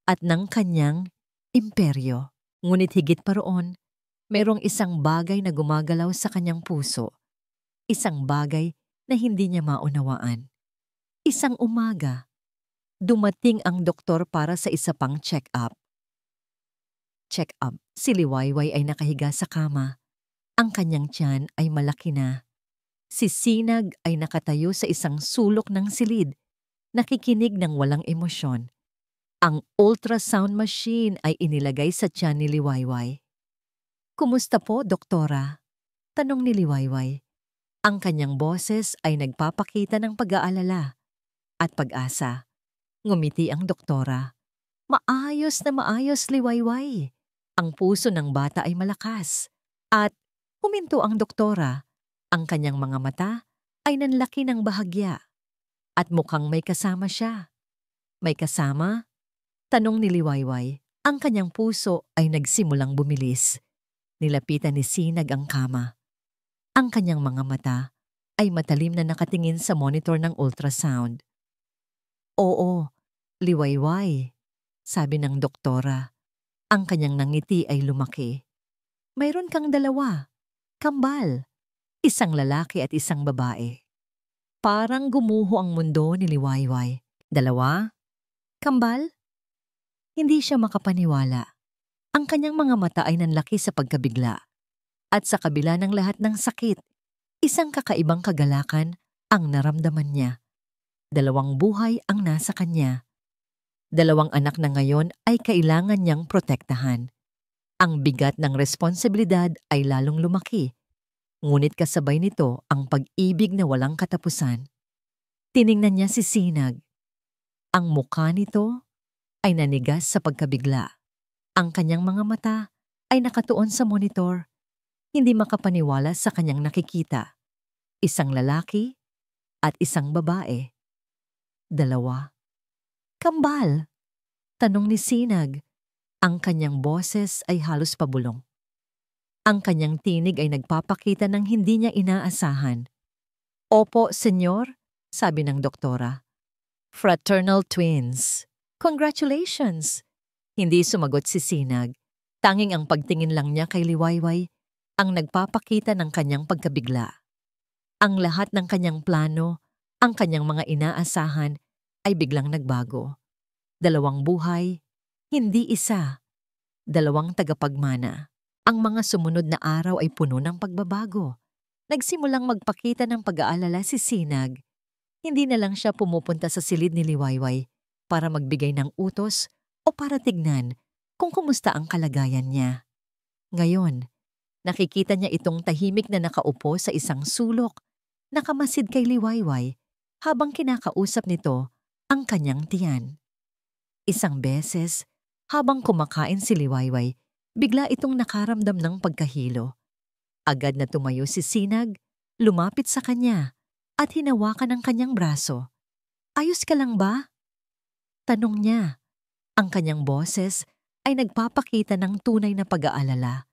at ng kanyang imperyo. Ngunit higit pa roon, mayroong isang bagay na gumagalaw sa kanyang puso. Isang bagay na hindi niya maunawaan. Isang umaga, dumating ang doktor para sa isa pang check-up. Check-up, si Liwayway ay nakahiga sa kama. Ang kanyang tiyan ay malaki na. Si Sinag ay nakatayo sa isang sulok ng silid, nakikinig ng walang emosyon. Ang ultrasound machine ay inilagay sa tiyan ni Liwayway. "Kumusta po, doktora?" tanong ni Liwayway. Ang kanyang boses ay nagpapakita ng pag-aalala at pag-asa. Ngumiti ang doktora. "Maayos na maayos, Liwayway. Ang puso ng bata ay malakas." At huminto ang doktora. Ang kanyang mga mata ay nanlaki ng bahagya. At mukhang may kasama siya. "May kasama?" tanong ni Liwayway. Ang kanyang puso ay nagsimulang bumilis. Nilapitan ni Sinag ang kama. Ang kanyang mga mata ay matalim na nakatingin sa monitor ng ultrasound. "Oo, Liwayway," sabi ng doktora. Ang kanyang nangiti ay lumaki. "Mayroon kang dalawa, kambal, isang lalaki at isang babae." Parang gumuho ang mundo ni Liwayway. "Dalawa? Kambal?" Hindi siya makapaniwala. Ang kanyang mga mata ay nanlaki sa pagkabigla. At sa kabila ng lahat ng sakit, isang kakaibang kagalakan ang naramdaman niya. Dalawang buhay ang nasa kanya. Dalawang anak na ngayon ay kailangan niyang protektahan. Ang bigat ng responsibilidad ay lalong lumaki. Ngunit kasabay nito ang pag-ibig na walang katapusan. Tiningnan niya si Sinag. Ang mukha nito ay nanigas sa pagkabigla. Ang kanyang mga mata ay nakatuon sa monitor, hindi makapaniwala sa kanyang nakikita. Isang lalaki at isang babae. Dalawa. "Kambal?" tanong ni Sinag. Ang kanyang boses ay halos pabulong. Ang kanyang tinig ay nagpapakita ng hindi niya inaasahan. "Opo, senyor," sabi ng doktora. "Fraternal twins. Congratulations!" Hindi sumagot si Sinag. Tanging ang pagtingin lang niya kay Liwayway ang nagpapakita ng kanyang pagkabigla. Ang lahat ng kanyang plano, ang kanyang mga inaasahan ay biglang nagbago. Dalawang buhay, hindi isa. Dalawang tagapagmana. Ang mga sumunod na araw ay puno ng pagbabago. Nagsimulang magpakita ng pag-aalala si Sinag. Hindi na lang siya pumupunta sa silid ni Liwayway para magbigay ng utos o para tignan kung kumusta ang kalagayan niya. Ngayon, nakikita niya itong tahimik na nakaupo sa isang sulok, nakamasid kay Liwayway habang kinakausap nito ang kanyang tiyan. Isang beses, habang kumakain si Liwayway, bigla itong nakaramdam ng pagkahilo. Agad na tumayo si Sinag, lumapit sa kanya at hinawakan ang kanyang braso. "Ayos ka lang ba?" tanong niya. Ang kanyang boses ay nagpapakita ng tunay na pag-aalala.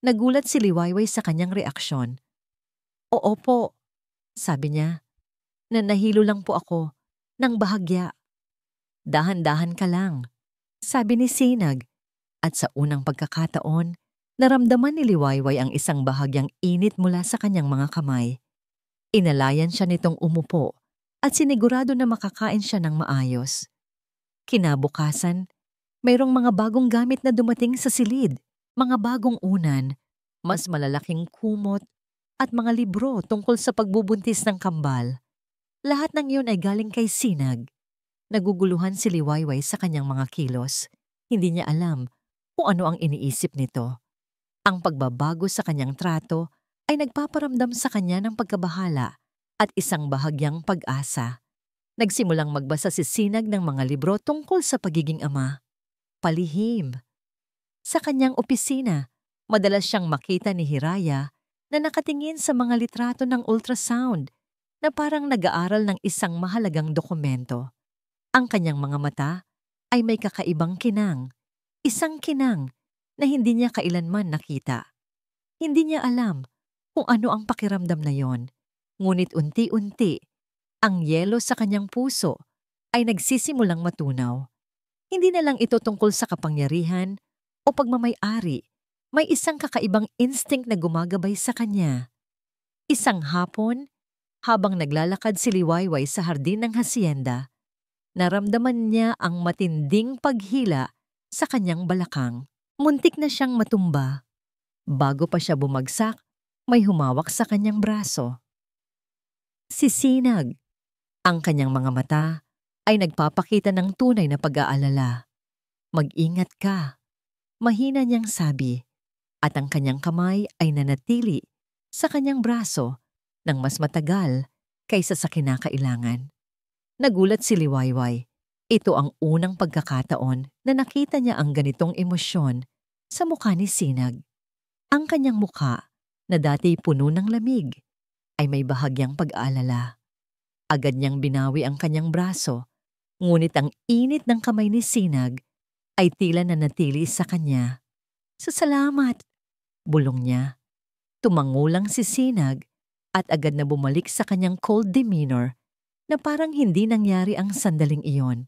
Nagulat si Liwayway sa kanyang reaksyon. "Oo po," sabi niya. "Nahilo lang po ako. ng bahagya. Dahan-dahan ka lang, sabi ni Sinag, at sa unang pagkakataon, naramdaman ni Liwayway ang isang bahagyang init mula sa kanyang mga kamay. Inalayan siya nitong umupo at sinigurado na makakain siya ng maayos. Kinabukasan, mayroong mga bagong gamit na dumating sa silid, mga bagong unan, mas malalaking kumot, at mga libro tungkol sa pagbubuntis ng kambal. Lahat ng iyon ay galing kay Sinag. Naguguluhan si Liwayway sa kanyang mga kilos. Hindi niya alam kung ano ang iniisip nito. Ang pagbabago sa kanyang trato ay nagpaparamdam sa kanya ng pagkabahala at isang bahagyang pag-asa. Nagsimulang magbasa si Sinag ng mga libro tungkol sa pagiging ama. Palihim. Sa kanyang opisina, madalas siyang makita ni Hiraya na nakatingin sa mga litrato ng ultrasound na parang nag-aaral ng isang mahalagang dokumento. Ang kanyang mga mata ay may kakaibang kinang, isang kinang na hindi niya kailanman nakita. Hindi niya alam kung ano ang pakiramdam na yon, ngunit unti-unti, ang yelo sa kanyang puso ay nagsisimulang matunaw. Hindi na lang ito tungkol sa kapangyarihan o pagmamay-ari. May isang kakaibang instinct na gumagabay sa kanya. Isang hapon, habang naglalakad si Liwayway sa hardin ng hasyenda, naramdaman niya ang matinding paghila sa kanyang balakang. Muntik na siyang matumba. Bago pa siya bumagsak, may humawak sa kanyang braso. Si Sinag. Ang kanyang mga mata ay nagpapakita ng tunay na pag-aalala. Mag-ingat ka, mahina niyang sabi, at ang kanyang kamay ay nanatili sa kanyang braso ng mas matagal kaysa sa kinakailangan. Nagulat si Liwayway. Ito ang unang pagkakataon na nakita niya ang ganitong emosyon sa mukha ni Sinag. Ang kanyang mukha, na dati puno ng lamig, ay may bahagyang pag-aalala. Agad niyang binawi ang kanyang braso, ngunit ang init ng kamay ni Sinag ay tila nanatili sa kanya. "Salamat," bulong niya. Tumangulang si Sinag at agad na bumalik sa kanyang cold demeanor na parang hindi nangyari ang sandaling iyon.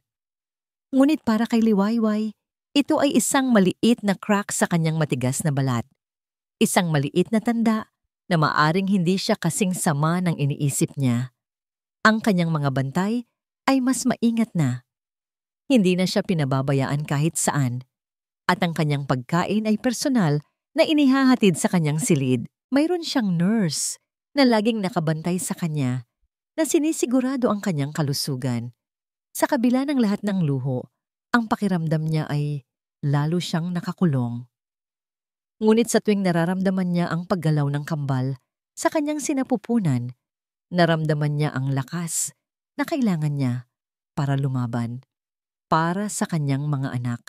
Ngunit para kay Liwayway, ito ay isang maliit na crack sa kanyang matigas na balat. Isang maliit na tanda na maaring hindi siya kasing sama ng iniisip niya. Ang kanyang mga bantay ay mas maingat na. Hindi na siya pinababayaan kahit saan. At ang kanyang pagkain ay personal na inihahatid sa kanyang silid. Mayroon siyang nurse na laging nakabantay sa kanya na sinisigurado ang kanyang kalusugan. Sa kabila ng lahat ng luho, ang pakiramdam niya ay lalo siyang nakakulong. Ngunit sa tuwing nararamdaman niya ang paggalaw ng kambal sa kanyang sinapupunan, naramdaman niya ang lakas na kailangan niya para lumaban, para sa kanyang mga anak.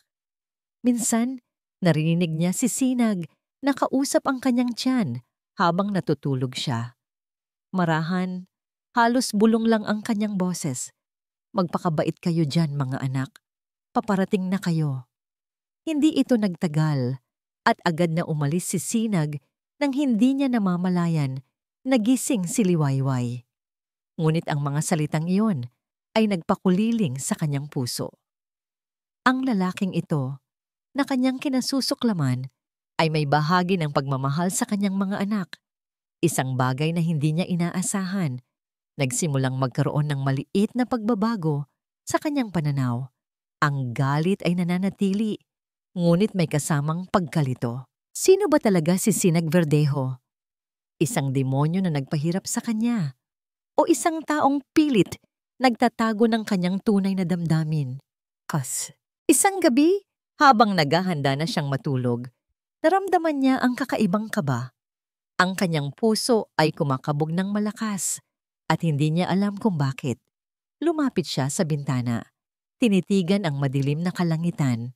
Minsan, narinig niya si Sinag na kausap ang kanyang tiyan habang natutulog siya. Marahan, halos bulong lang ang kanyang boses. "Magpakabait kayo dyan, mga anak. Paparating na kayo." Hindi ito nagtagal at agad na umalis si Sinag nang hindi niya namamalayan nagising si Liwayway. Ngunit ang mga salitang iyon ay nagpakuliling sa kanyang puso. Ang lalaking ito, na kanyang kinasusuklaman, ay may bahagi ng pagmamahal sa kanyang mga anak. Isang bagay na hindi niya inaasahan. Nagsimulang magkaroon ng maliit na pagbabago sa kanyang pananaw. Ang galit ay nananatili, ngunit may kasamang pagkalito. Sino ba talaga si Sinag Verdejo? Isang demonyo na nagpahirap sa kanya? O isang taong pilit nagtatago ng kanyang tunay na damdamin? Isang gabi, habang naghahanda na siyang matulog, naramdaman niya ang kakaibang kaba. Ang kanyang puso ay kumakabog ng malakas at hindi niya alam kung bakit. Lumapit siya sa bintana. Tinitigan ang madilim na kalangitan.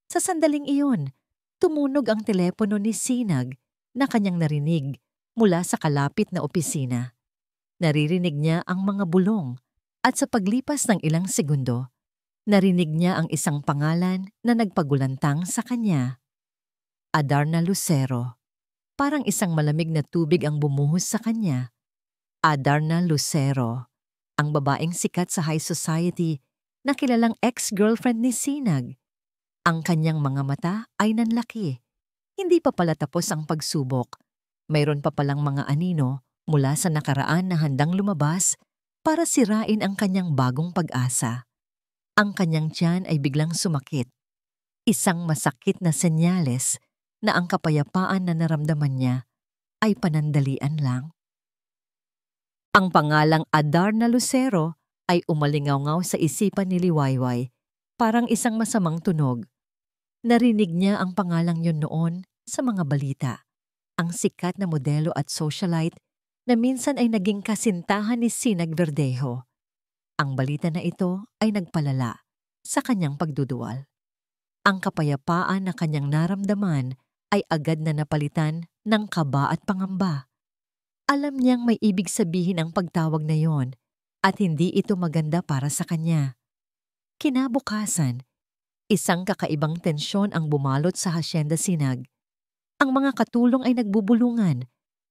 Sa sandaling iyon, tumunog ang telepono ni Sinag na kanyang narinig mula sa kalapit na opisina. Naririnig niya ang mga bulong at sa paglipas ng ilang segundo, narinig niya ang isang pangalan na nagpagulantang sa kanya. Adarna Lucero. Parang isang malamig na tubig ang bumuhos sa kanya. Adarna Lucero. ang babaeng sikat sa high society na kilalang ex-girlfriend ni Sinag. Ang kanyang mga mata ay nanlaki. Hindi pa pala tapos ang pagsubok. Mayroon pa palang mga anino mula sa nakaraan na handang lumabas para sirain ang kanyang bagong pag-asa. Ang kanyang tiyan ay biglang sumakit. Isang masakit na senyales na ang kapayapaan na naramdaman niya ay panandalian lang. Ang pangalang Adarna Lucero ay umalingaw-ngaw sa isipan ni Liwayway, parang isang masamang tunog. Narinig niya ang pangalang yun noon sa mga balita. Ang sikat na modelo at socialite na minsan ay naging kasintahan ni Sinag Verdejo. Ang balita na ito ay nagpalala sa kanyang pagduduwal. Ang kapayapaan na kanyang naramdaman ay agad na napalitan ng kaba at pangamba. Alam niyang may ibig sabihin ang pagtawag na yon at hindi ito maganda para sa kanya. Kinabukasan, isang kakaibang tensyon ang bumalot sa Hacienda Sinag. Ang mga katulong ay nagbubulungan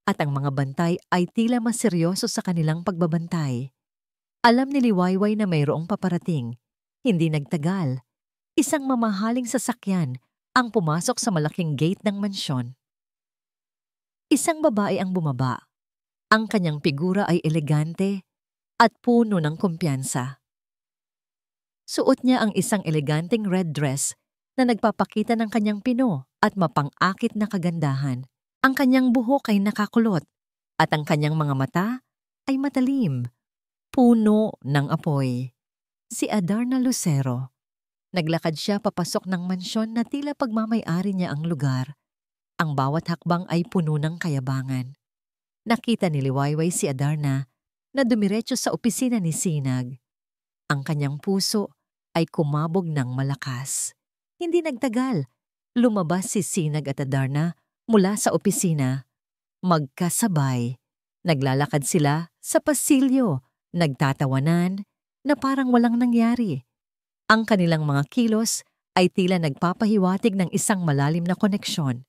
at ang mga bantay ay tila mas seryoso sa kanilang pagbabantay. Alam ni Liwayway na mayroong paparating. Hindi nagtagal. Isang mamahaling sasakyan ang pumasok sa malaking gate ng mansyon. Isang babae ang bumaba. Ang kanyang figura ay elegante at puno ng kumpiyansa. Suot niya ang isang eleganteng red dress na nagpapakita ng kanyang pino at mapang-akit na kagandahan. Ang kanyang buhok ay nakakulot at ang kanyang mga mata ay matalim, puno ng apoy. Si Adarna Lucero. Naglakad siya papasok ng mansyon na tila pagmamay-ari niya ang lugar. Ang bawat hakbang ay puno ng kayabangan. Nakita ni Liwayway si Adarna na dumiretso sa opisina ni Sinag. Ang kanyang puso ay kumabog ng malakas. Hindi nagtagal. Lumabas si Sinag at Adarna mula sa opisina. Magkasabay. Naglalakad sila sa pasilyo, nagtatawanan na parang walang nangyari. Ang kanilang mga kilos ay tila nagpapahiwatig ng isang malalim na koneksyon.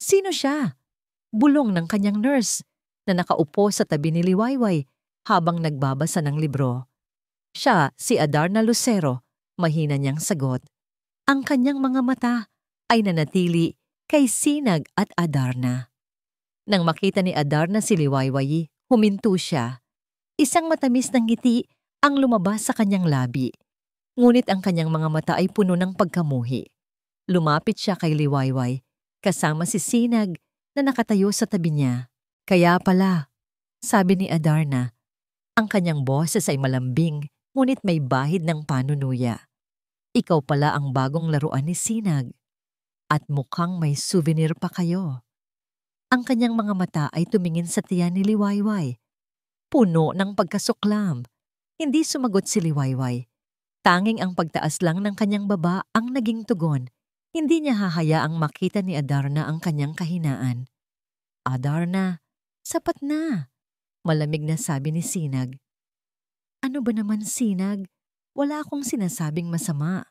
Sino siya? Bulong ng kanyang nurse na nakaupo sa tabi ni Liwayway habang nagbabasa ng libro. Siya, si Adarna Lucero, mahina niyang sagot. Ang kanyang mga mata ay nanatili kay Sinag at Adarna. Nang makita ni Adarna si Liwayway, huminto siya. Isang matamis na ngiti ang lumabas sa kanyang labi. Ngunit ang kanyang mga mata ay puno ng pagkamuhi. Lumapit siya kay Liwayway, kasama si Sinag na nakatayo sa tabi niya. Kaya pala, sabi ni Adarna, ang kanyang boses ay malambing ngunit may bahid ng panunuya. Ikaw pala ang bagong laruan ni Sinag at mukhang may souvenir pa kayo. Ang kanyang mga mata ay tumingin sa tiyan ni Liwayway. Puno ng pagkasuklam. Hindi sumagot si Liwayway. Tanging ang pagtaas lang ng kanyang baba ang naging tugon. Hindi niya hahayaang makita ni Adarna ang kanyang kahinaan. Adarna, sapat na, malamig na sabi ni Sinag. Ano ba naman, Sinag? Wala akong sinasabing masama,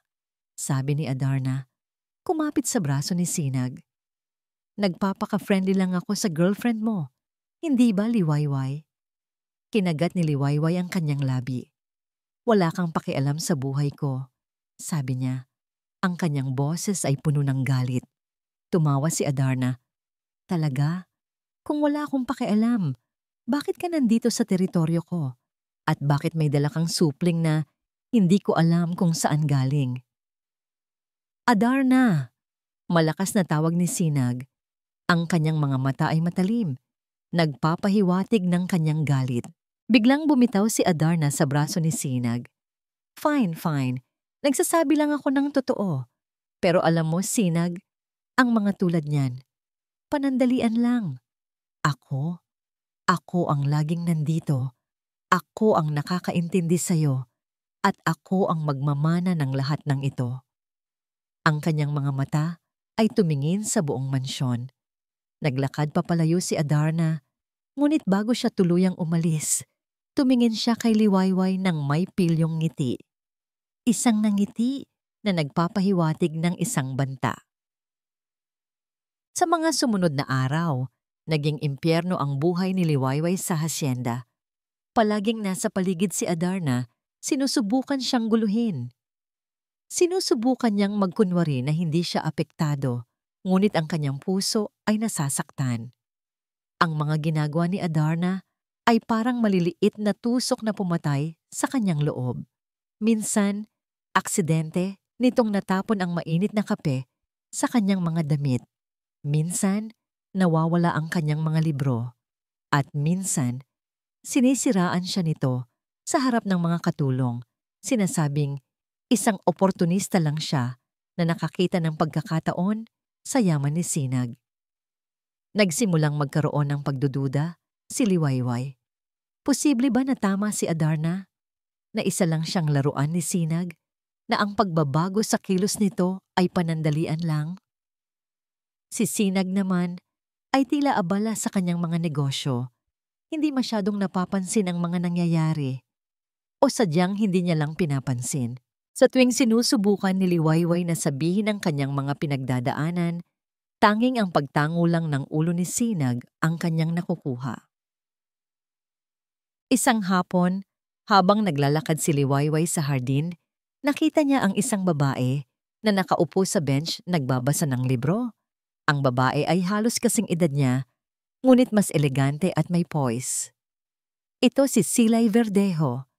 sabi ni Adarna. Kumapit sa braso ni Sinag. Nagpapaka-friendly lang ako sa girlfriend mo. Hindi ba, Liwayway? Kinagat ni Liwayway ang kanyang labi. Wala kang pakialam sa buhay ko, sabi niya. Ang kanyang boses ay puno ng galit. Tumawa si Adarna. Talaga? Kung wala akong pakialam, bakit ka nandito sa teritoryo ko? At bakit may dala kang supling na hindi ko alam kung saan galing? Adarna! Malakas na tawag ni Sinag. Ang kanyang mga mata ay matalim. Nagpapahiwatig ng kanyang galit. Biglang bumitaw si Adarna sa braso ni Sinag. Fine, fine. Nagsasabi lang ako ng totoo. Pero alam mo, Sinag, ang mga tulad niyan, panandalian lang. Ako ang laging nandito. Ako ang nakakaintindi sa'yo. At ako ang magmamana ng lahat ng ito. Ang kanyang mga mata ay tumingin sa buong mansyon. Naglakad papalayo si Adarna, ngunit bago siya tuluyang umalis, tumingin siya kay Liwayway ng may pilyong ngiti. Isang ngiti na nagpapahiwatig ng isang banta. Sa mga sumunod na araw, naging impyerno ang buhay ni Liwayway sa hasyenda. Palaging nasa paligid si Adarna, sinusubukan siyang guluhin. Sinusubukan niyang magkunwari na hindi siya apektado, ngunit ang kanyang puso ay nasasaktan. Ang mga ginagawa ni Adarna ay parang maliliit na tusok na pumatay sa kanyang loob. Minsan, aksidente nitong natapon ang mainit na kape sa kanyang mga damit. Minsan, nawawala ang kanyang mga libro. At minsan, sinisiraan siya nito sa harap ng mga katulong, sinasabing isang oportunista lang siya na nakakita ng pagkakataon sa yaman ni Sinag. Nagsimulang magkaroon ng pagdududa si Liwayway. Posible ba na tama si Adarna? Na isa lang siyang laruan ni Sinag? Na ang pagbabago sa kilos nito ay panandalian lang? Si Sinag naman ay tila abala sa kanyang mga negosyo. Hindi masyadong napapansin ang mga nangyayari. O sadyang hindi niya lang pinapansin. Sa tuwing sinusubukan ni Liwayway na sabihin ang kanyang mga pinagdadaanan, tanging ang pagtango lang ng ulo ni Sinag ang kanyang nakukuha. Isang hapon, habang naglalakad si Liwayway sa hardin, nakita niya ang isang babae na nakaupo sa bench nagbabasa ng libro. Ang babae ay halos kasing edad niya, ngunit mas elegante at may poise. Ito si Silay Verdejo,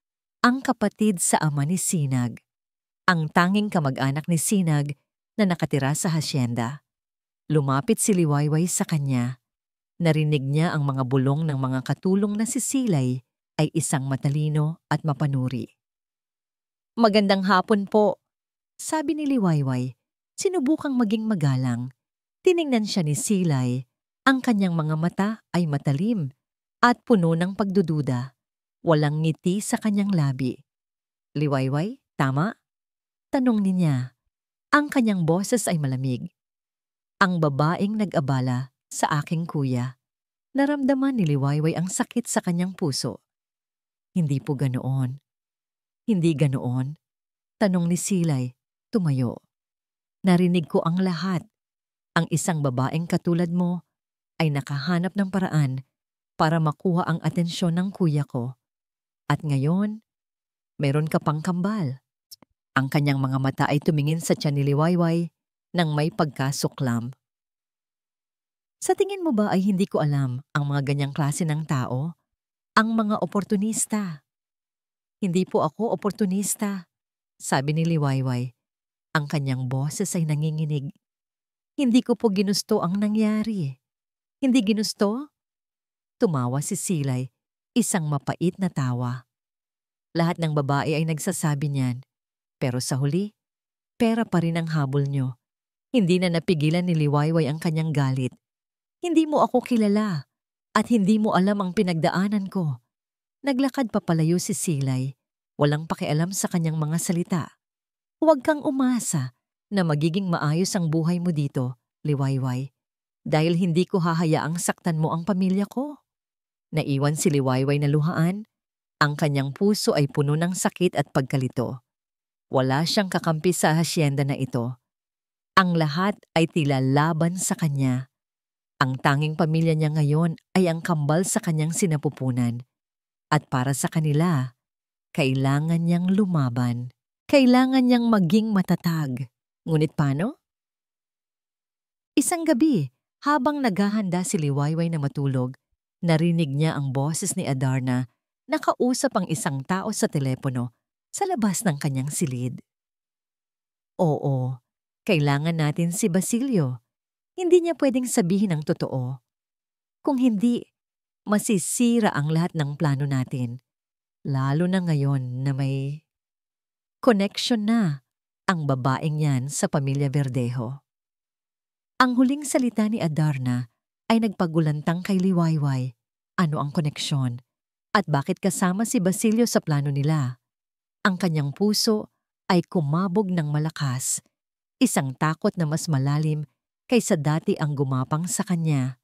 ang kapatid sa ama ni Sinag. Ang tanging kamag-anak ni Sinag na nakatira sa hasyenda. Lumapit si Liwayway sa kanya. Narinig niya ang mga bulong ng mga katulong na si Silay ay isang matalino at mapanuri. "Magandang hapon po," sabi ni Liwayway. Sinubukang maging magalang. Tiningnan siya ni Silay. Ang kanyang mga mata ay matalim at puno ng pagdududa. Walang ngiti sa kanyang labi. "Liwayway, tama?" tanong niya. Ang kanyang boses ay malamig. "Ang babaeng nag-abala sa aking kuya." Naramdaman ni Liwayway ang sakit sa kanyang puso. "Hindi po ganoon." "Hindi ganoon?" tanong ni Silay, tumayo. "Narinig ko ang lahat. Ang isang babaeng katulad mo ay nakahanap ng paraan para makuha ang atensyon ng kuya ko. At ngayon, meron ka pang kambal." Ang kanyang mga mata ay tumingin sa tiyan ni Liwayway nang may pagkasuklam. "Sa tingin mo ba ay hindi ko alam ang mga ganyang klase ng tao? Ang mga oportunista." "Hindi po ako oportunista," sabi ni Liwayway. Ang kanyang boses ay nanginginig. "Hindi ko po ginusto ang nangyari." "Hindi ginusto?" Tumawa si Silay, isang mapait na tawa. Lahat ng babae ay nagsasabi niyan. Pero sa huli, pera pa rin ang habol niyo. Hindi na napigilan ni Liwayway ang kanyang galit. "Hindi mo ako kilala at hindi mo alam ang pinagdaanan ko." Naglakad papalayo si Silay, walang pakialam sa kanyang mga salita. "Huwag kang umasa na magiging maayos ang buhay mo dito, Liwayway, dahil hindi ko hahayaang saktan mo ang pamilya ko." Naiwan si Liwayway na luhaan. Ang kanyang puso ay puno ng sakit at pagkalito. Wala siyang kakampi sa hasyenda na ito. Ang lahat ay tila laban sa kanya. Ang tanging pamilya niya ngayon ay ang kambal sa kanyang sinapupunan. At para sa kanila, kailangan niyang lumaban. Kailangan niyang maging matatag. Ngunit paano? Isang gabi, habang naghahanda si Liwayway na matulog, narinig niya ang boses ni Adarna na kausap ang isang tao sa telepono sa labas ng kanyang silid. "Oo, kailangan natin si Basilio. Hindi niya pwedeng sabihin ang totoo. Kung hindi, masisira ang lahat ng plano natin. Lalo na ngayon na may connection na ang babaeng yan sa pamilya Verdejo." Ang huling salita ni Adarna ay nagpagulantang kay Liwayway. Ano ang koneksyon? At bakit kasama si Basilio sa plano nila? Ang kanyang puso ay kumabog ng malakas, isang takot na mas malalim kaysa dati ang gumapang sa kanya.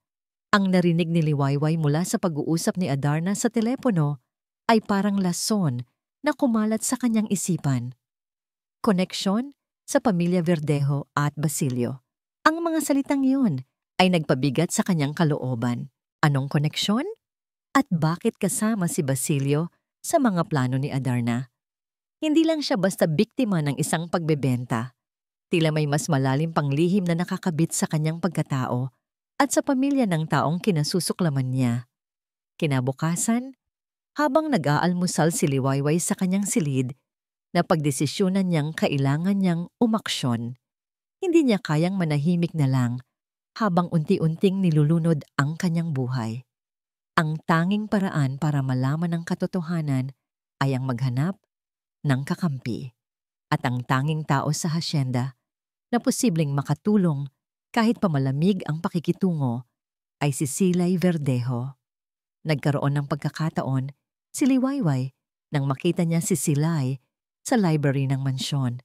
Ang narinig ni Liwayway mula sa pag-uusap ni Adarna sa telepono ay parang lason na kumalat sa kanyang isipan. Koneksyon sa pamilya Verdejo at Basilio. Ang mga salitang iyon ay nagpabigat sa kanyang kalooban. Anong koneksyon? At bakit kasama si Basilio sa mga plano ni Adarna? Hindi lang siya basta biktima ng isang pagbebenta. Tila may mas malalim pang lihim na nakakabit sa kanyang pagkatao at sa pamilya ng taong kinasusuklaman niya. Kinabukasan, habang nag-aalmusal si Liwayway sa kanyang silid, napagdesisyonan niyang kailangan niyang umaksyon. Hindi niya kayang manahimik na lang habang unti-unting nilulunod ang kanyang buhay. Ang tanging paraan para malaman ang katotohanan ay ang maghanap ng kakampi. At ang tanging tao sa hasyenda na posibleng makatulong kahit pamalamig ang pakikitungo ay si Silay Verdejo. Nagkaroon ng pagkakataon si Liwayway nang makita niya si Silay sa library ng mansyon.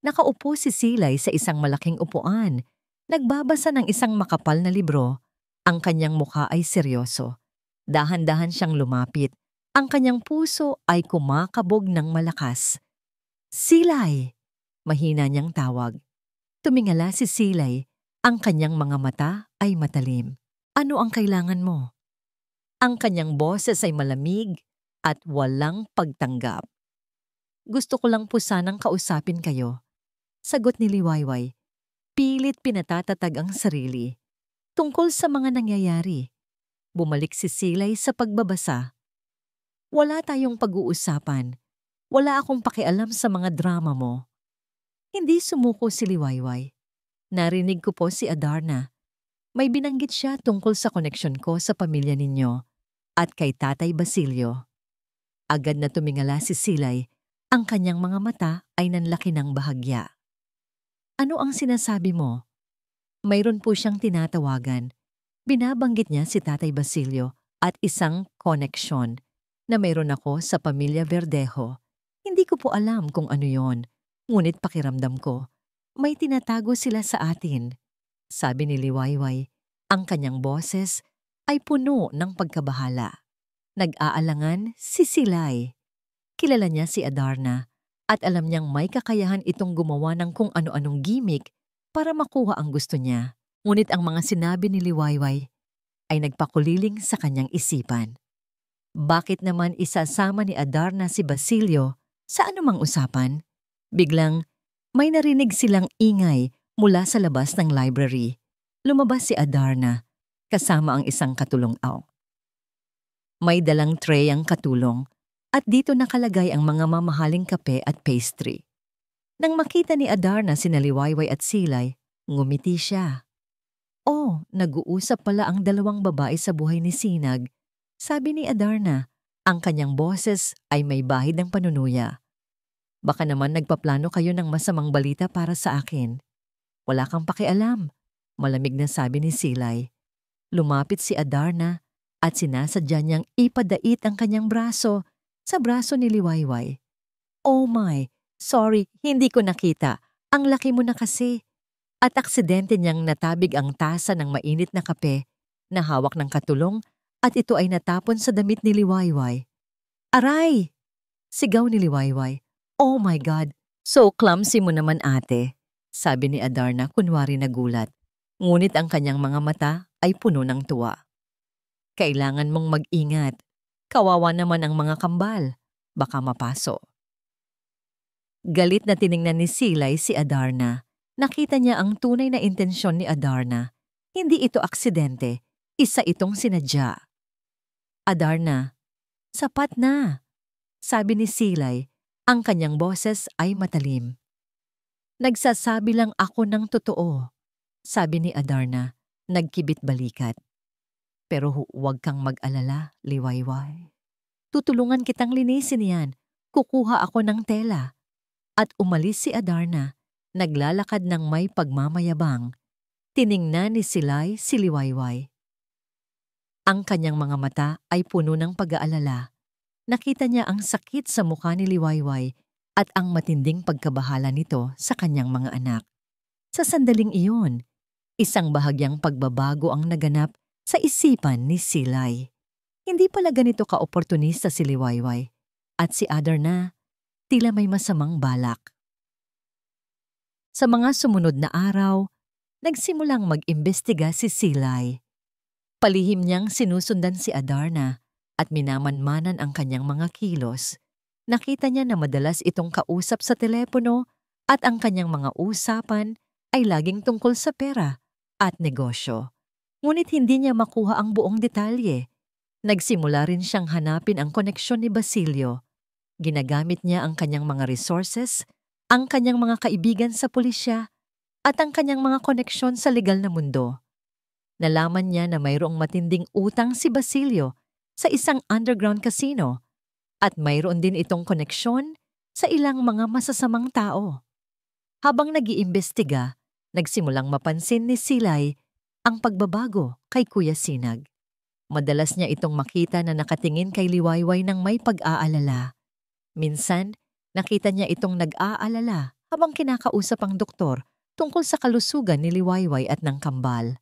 Nakaupo si Silay sa isang malaking upuan, nagbabasa ng isang makapal na libro. Ang kanyang mukha ay seryoso. Dahan-dahan siyang lumapit. Ang kanyang puso ay kumakabog ng malakas. Silay! Mahina niyang tawag. Tumingala si Silay. Ang kanyang mga mata ay matalim. Ano ang kailangan mo? Ang kanyang boses ay malamig at walang pagtanggap. Gusto ko lang po sanang kausapin kayo. Sagot ni Liwayway. Pilit pinatatatag ang sarili. Tungkol sa mga nangyayari. Bumalik si Silay sa pagbabasa. Wala tayong pag-uusapan. Wala akong pakialam sa mga drama mo. Hindi sumuko si Liwayway. Narinig ko po si Adarna. May binanggit siya tungkol sa koneksyon ko sa pamilya ninyo at kay Tatay Basilio. Agad na tumingala si Silay. Ang kanyang mga mata ay nanlaki ng bahagya. Ano ang sinasabi mo? Mayroon po siyang tinatawagan. Binabanggit niya si Tatay Basilio at isang koneksyon na mayroon ako sa pamilya Verdejo. Hindi ko po alam kung ano yon, ngunit pakiramdam ko, may tinatago sila sa atin. Sabi ni Liwayway, ang kanyang boses ay puno ng pagkabahala. Nag-aalangan si Silay. Kilala niya si Adarna at alam niyang may kakayahan itong gumawa ng kung ano-anong gimmick para makuha ang gusto niya. Ngunit ang mga sinabi ni Liwayway ay nagpakuliling sa kanyang isipan. Bakit naman isasama ni Adarna si Basilio sa anumang usapan? Biglang may narinig silang ingay mula sa labas ng library. Lumabas si Adarna kasama ang isang katulong-aw. May dalang tray ang katulong at dito nakalagay ang mga mamahaling kape at pastry. Nang makita ni Adarna sina Liwayway at Silay, ngumiti siya. Oh, nag-uusap pala ang dalawang babae sa buhay ni Sinag. Sabi ni Adarna, ang kanyang boses ay may bahid ng panunuya. Baka naman nagpaplano kayo ng masamang balita para sa akin. Wala kang pakialam, malamig na sabi ni Silay. Lumapit si Adarna at sinasadya niyang ipadait ang kanyang braso sa braso ni Liwayway. Oh my, sorry, hindi ko nakita. Ang laki mo na kasi. At aksidente niyang natabig ang tasa ng mainit na kape na hawak ng katulong at ito ay natapon sa damit ni Liwayway. Aray! Sigaw ni Liwayway. Oh my God, so clumsy mo naman ate, sabi ni Adarna kunwari nagulat. Ngunit ang kanyang mga mata ay puno ng tuwa. Kailangan mong mag-ingat. Kawawa naman ang mga kambal. Baka mapaso. Galit na tiningnan ni Silay si Adarna. Nakita niya ang tunay na intensyon ni Adarna. Hindi ito aksidente. Isa itong sinadya. Adarna, sapat na. Sabi ni Silay, ang kanyang boses ay matalim. Nagsasabi lang ako ng totoo. Sabi ni Adarna, nagkibit balikat. Pero huwag kang mag-alala, Liwayway. Tutulungan kitang linisin yan. Kukuha ako ng tela. At umalis si Adarna. Naglalakad ng may pagmamayabang. Tiningnan ni Silay si Liwayway. Ang kanyang mga mata ay puno ng pag-aalala. Nakita niya ang sakit sa mukha ni Liwayway at ang matinding pagkabahala nito sa kanyang mga anak. Sa sandaling iyon, isang bahagyang pagbabago ang naganap sa isipan ni Silay. Hindi pala ganito ka-oportunista si Liwayway at si Adarna tila may masamang balak. Sa mga sumunod na araw, nagsimulang mag-imbestiga si Silay. Palihim niyang sinusundan si Adarna at minamanmanan ang kanyang mga kilos, nakita niya na madalas itong kausap sa telepono at ang kanyang mga usapan ay laging tungkol sa pera at negosyo. Ngunit hindi niya makuha ang buong detalye. Nagsimula rin siyang hanapin ang koneksyon ni Basilio. Ginagamit niya ang kanyang mga resources, ang kanyang mga kaibigan sa pulisya, at ang kanyang mga koneksyon sa legal na mundo. Nalaman niya na mayroong matinding utang si Basilio sa isang underground casino at mayroon din itong koneksyon sa ilang mga masasamang tao. Habang nag-iimbestiga, nagsimulang mapansin ni Silay ang pagbabago kay Kuya Sinag. Madalas niya itong makita na nakatingin kay Liwayway ng may pag-aalala. Minsan, nakita niya itong nag-aalala habang kinakausap ang doktor tungkol sa kalusugan ni Liwayway at ng kambal.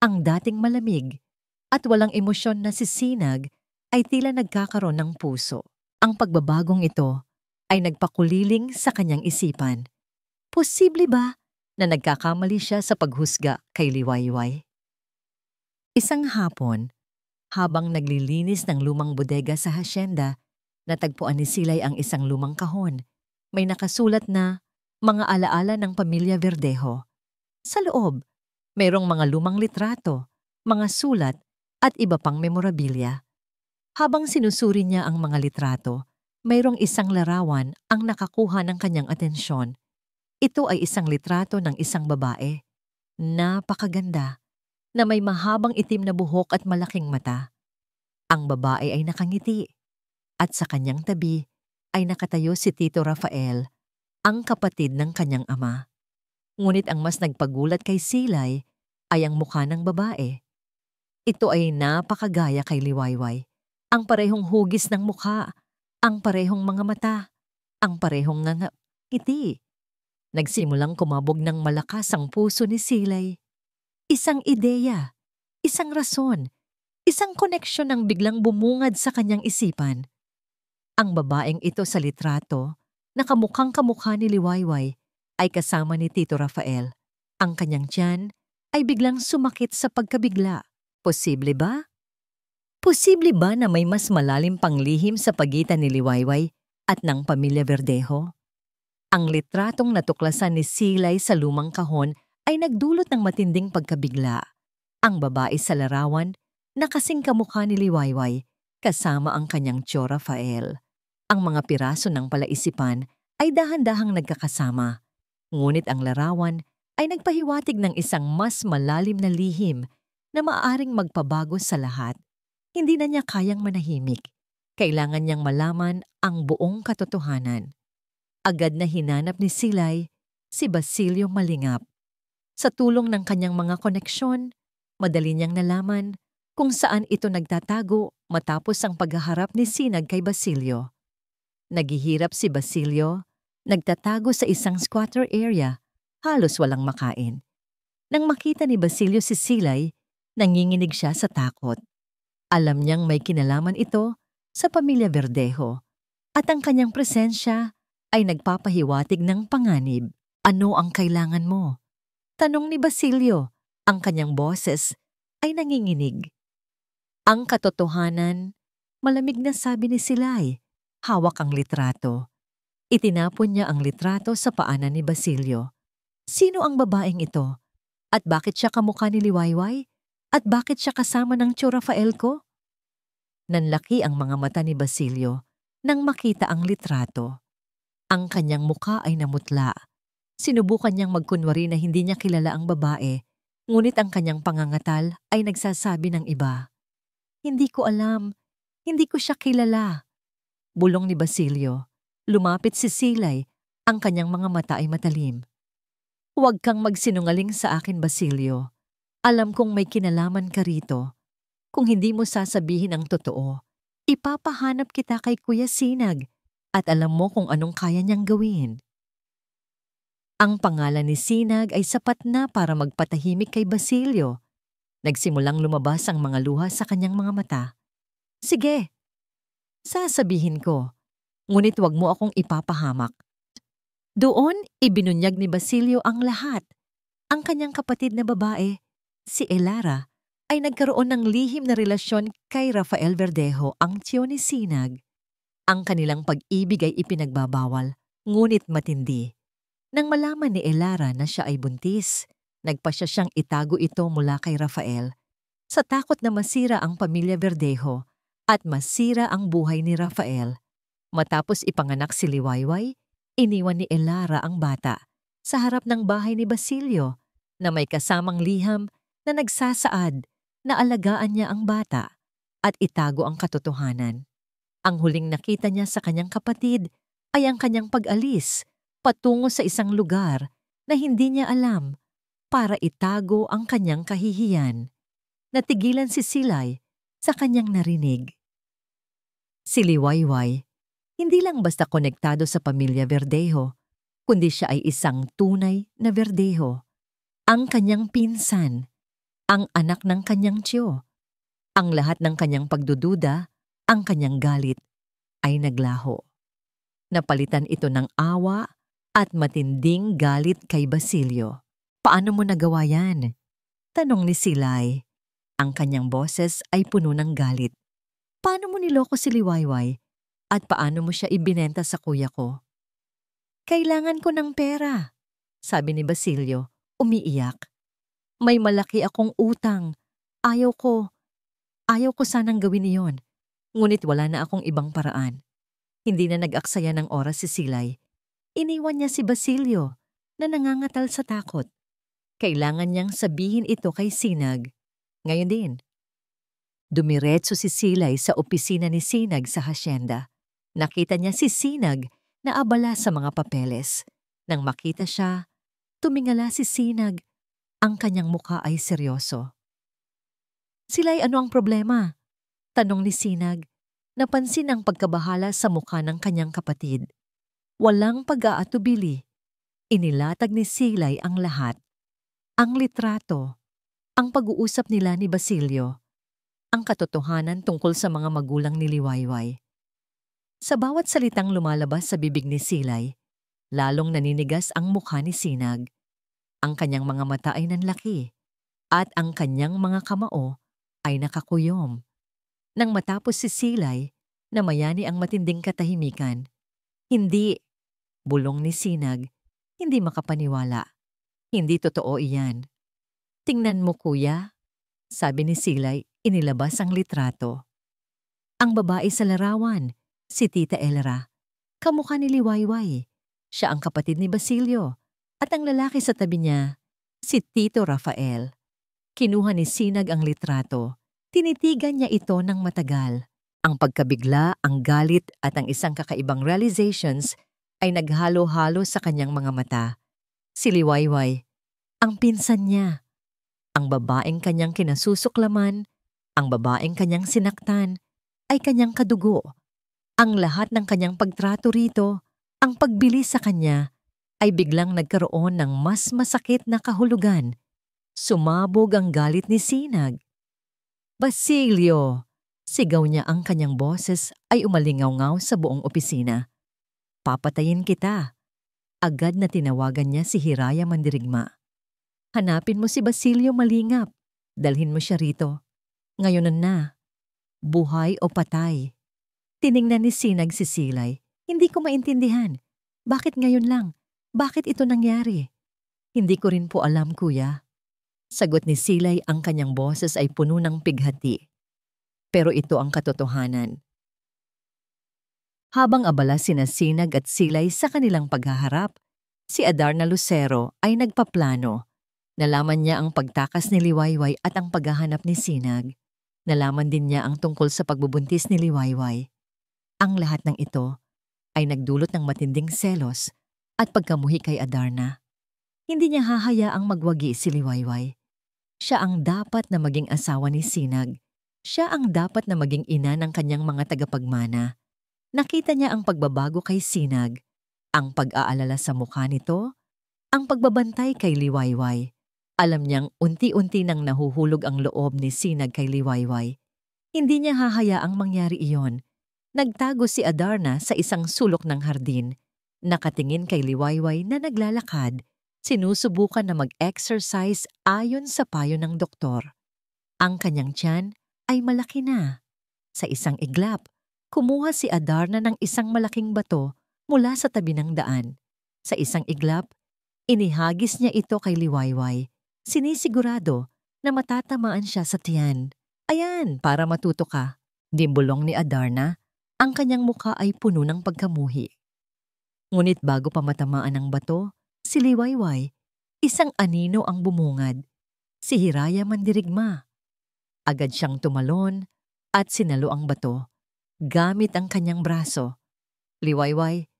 Ang dating malamig at walang emosyon na si Sinag ay tila nagkakaroon ng puso. Ang pagbabagong ito ay nagpakuliling sa kanyang isipan. Posible ba na nagkakamali siya sa paghusga kay Liwayway? Isang hapon, habang naglilinis ng lumang bodega sa hasyenda, natagpuan ni Silay ang isang lumang kahon. May nakasulat na mga alaala ng pamilya Verdejo. Sa loob, mayroong mga lumang litrato, mga sulat at iba pang memorabilia. Habang sinusuri niya ang mga litrato, mayroong isang larawan ang nakakuha ng kanyang atensyon. Ito ay isang litrato ng isang babae. Napakaganda, na may mahabang itim na buhok at malaking mata. Ang babae ay nakangiti, at sa kanyang tabi ay nakatayo si Tito Rafael, ang kapatid ng kanyang ama. Ngunit ang mas nagpagulat kay Silay ay ang mukha ng babae. Ito ay napakagaya kay Liwayway. Ang parehong hugis ng mukha, ang parehong mga mata, ang parehong ngiti. Nagsimulang kumabog ng malakas ang puso ni Silay. Isang ideya, isang rason, isang koneksyon ang biglang bumungad sa kanyang isipan. Ang babaeng ito sa litrato, na kamukhang kamukha ni Liwayway, ay kasama ni Tito Rafael. Ang kanyang tiyan ay biglang sumakit sa pagkabigla. Posible ba? Posible ba na may mas malalim pang lihim sa pagitan ni Liwayway at ng pamilya Verdejo? Ang litratong natuklasan ni Silay sa lumang kahon ay nagdulot ng matinding pagkabigla. Ang babae sa larawan na kasing kamukha ni Liwayway kasama ang kanyang Tio Rafael. Ang mga piraso ng palaisipan ay dahan-dahang nagkakasama. Ngunit ang larawan ay nagpahiwatig ng isang mas malalim na lihim na maaaring magpabago sa lahat. Hindi na niya kayang manahimik. Kailangan niyang malaman ang buong katotohanan. Agad na hinanap ni Silay si Basilio Malingap. Sa tulong ng kanyang mga koneksyon, madali niyang nalaman kung saan ito nagtatago matapos ang paghaharap ni Sinag kay Basilio. Naghihirap si Basilio, nagtatago sa isang squatter area, halos walang makain. Nang makita ni Basilio si Silay, nanginginig siya sa takot. Alam niyang may kinalaman ito sa pamilya Verdejo at ang kanyang presensya ay nagpapahiwatig ng panganib. Ano ang kailangan mo? Tanong ni Basilio. Ang kanyang boses ay nanginginig. Ang katotohanan, malamig na sabi ni Silay. Hawak ang litrato. Itinapon niya ang litrato sa paanan ni Basilio. Sino ang babaeng ito? At bakit siya kamukha ni Liwayway? At bakit siya kasama ng Tio Rafael ko? Nanlaki ang mga mata ni Basilio nang makita ang litrato. Ang kanyang mukha ay namutla. Sinubukan niyang magkunwari na hindi niya kilala ang babae, ngunit ang kanyang pangangatal ay nagsasabi ng iba. Hindi ko alam, hindi ko siya kilala. Bulong ni Basilio. Lumapit si Silay, ang kanyang mga mata ay matalim. Huwag kang magsinungaling sa akin, Basilio. Alam kong may kinalaman ka rito. Kung hindi mo sasabihin ang totoo, ipapahanap kita kay Kuya Sinag at alam mo kung anong kaya niyang gawin. Ang pangalan ni Sinag ay sapat na para magpatahimik kay Basilio. Nagsimulang lumabas ang mga luha sa kanyang mga mata. Sige, sasabihin ko, ngunit wag mo akong ipapahamak. Doon, ibinunyag ni Basilio ang lahat. Ang kanyang kapatid na babae, si Elara, ay nagkaroon ng lihim na relasyon kay Rafael Verdejo, ang tiyo ni Sinag. Ang kanilang pag-ibig ay ipinagbabawal, ngunit matindi. Nang malaman ni Elara na siya ay buntis, nagpasya siyang itago ito mula kay Rafael sa takot na masira ang pamilya Verdejo at masira ang buhay ni Rafael. Matapos ipanganak si Liwayway, iniwan ni Elara ang bata sa harap ng bahay ni Basilio na may kasamang liham na nagsasaad na alagaan niya ang bata at itago ang katotohanan. Ang huling nakita niya sa kanyang kapatid ay ang kanyang pag-alis patungo sa isang lugar na hindi niya alam para itago ang kanyang kahihiyan. Natigilan si Silay sa kanyang narinig. Si Liwayway, hindi lang basta konektado sa pamilya Verdejo, kundi siya ay isang tunay na Verdejo. Ang kanyang pinsan, ang anak ng kanyang tiyo. Ang lahat ng kanyang pagdududa, ang kanyang galit, ay naglaho. Napalitan ito ng awa at matinding galit kay Basilio. Paano mo nagawa yan? Tanong ni Silay. Ang kanyang boses ay puno ng galit. Paano mo niloko si Liwayway at paano mo siya ibinenta sa kuya ko? Kailangan ko ng pera, sabi ni Basilio, umiiyak. May malaki akong utang. Ayaw ko sanang gawin iyon. Ngunit wala na akong ibang paraan. Hindi na nag-aksaya ng oras si Silay. Iniwan niya si Basilio na nangangatal sa takot. Kailangan niyang sabihin ito kay Sinag. Ngayon din. Dumiretso si Silay sa opisina ni Sinag sa hasyenda. Nakita niya si Sinag na abala sa mga papeles. Nang makita siya, tumingala si Sinag. Ang kanyang mukha ay seryoso. Silay, ano ang problema? Tanong ni Sinag. Napansin ang pagkabahala sa mukha ng kanyang kapatid. Walang pag-aatubili. Inilatag ni Silay ang lahat. Ang litrato, ang pag-uusap nila ni Basilio, ang katotohanan tungkol sa mga magulang ni Liwayway. Sa bawat salitang lumalabas sa bibig ni Silay, lalong naninigas ang mukha ni Sinag. Ang kanyang mga mata ay nanlaki at ang kanyang mga kamao ay nakakuyom. Nang matapos si Silay, namayani ang matinding katahimikan. Hindi, bulong ni Sinag, hindi makapaniwala. Hindi totoo iyan. Tingnan mo kuya, sabi ni Silay, inilabas ang litrato. Ang babae sa larawan, si Tita Elra, kamukha ni Liwayway. Siya ang kapatid ni Basilio. At ang lalaki sa tabi niya, si Tito Rafael. Kinuha ni Sinag ang litrato. Tinitigan niya ito ng matagal. Ang pagkabigla, ang galit at ang isang kakaibang realizations ay naghalo-halo sa kanyang mga mata. Si Liwayway, ang pinsan niya. Ang babaeng kanyang kinasusuklaman, ang babaeng kanyang sinaktan, ay kanyang kadugo. Ang lahat ng kanyang pagtrato rito, ang pagbili sa kanya, ay biglang nagkaroon ng mas masakit na kahulugan. Sumabog ang galit ni Sinag. Basilio! Sigaw niya, ang kanyang boses ay umalingaw-ngaw sa buong opisina. Papatayin kita. Agad na tinawagan niya si Hiraya Mandirigma. Hanapin mo si Basilio Malingap. Dalhin mo siya rito. Ngayon na. Buhay o patay. Tiningnan ni Sinag si Silay. Hindi ko maintindihan. Bakit ngayon lang? Bakit ito nangyari? Hindi ko rin po alam, kuya. Sagot ni Silay, ang kanyang boses ay puno ng pighati. Pero ito ang katotohanan. Habang abala sina Sinag at Silay sa kanilang paghaharap, si Adarna Lucero ay nagpaplano. Nalaman niya ang pagtakas ni Liwayway at ang paghahanap ni Sinag. Nalaman din niya ang tungkol sa pagbubuntis ni Liwayway. Ang lahat ng ito ay nagdulot ng matinding selos at pagkamuhi kay Adarna. Hindi niya hahayaang magwagi si Liwayway. Siya ang dapat na maging asawa ni Sinag. Siya ang dapat na maging ina ng kanyang mga tagapagmana. Nakita niya ang pagbabago kay Sinag, ang pag-aalala sa mukha nito, ang pagbabantay kay Liwayway. Alam niyang unti-unti nang nahuhulog ang loob ni Sinag kay Liwayway. Hindi niya hahayaang mangyari iyon. Nagtago si Adarna sa isang sulok ng hardin. Nakatingin kay Liwayway na naglalakad. Sinusubukan na mag-exercise ayon sa payo ng doktor. Ang kanyang tiyan ay malaki na. Sa isang iglap, kumuha si Adarna ng isang malaking bato mula sa tabi ng daan. Sa isang iglap, inihagis niya ito kay Liwayway. Sinisigurado na matatamaan siya sa tiyan. Ayan, para matuto ka. Dimbulong ni Adarna, ang kanyang mukha ay puno ng pagkamuhi. Ngunit bago pa matamaan ng bato, si Liwayway, isang anino ang bumungad. Si Hiraya mandirigma. Agad siyang tumalon at sinalo ang bato gamit ang kanyang braso. Liwayway,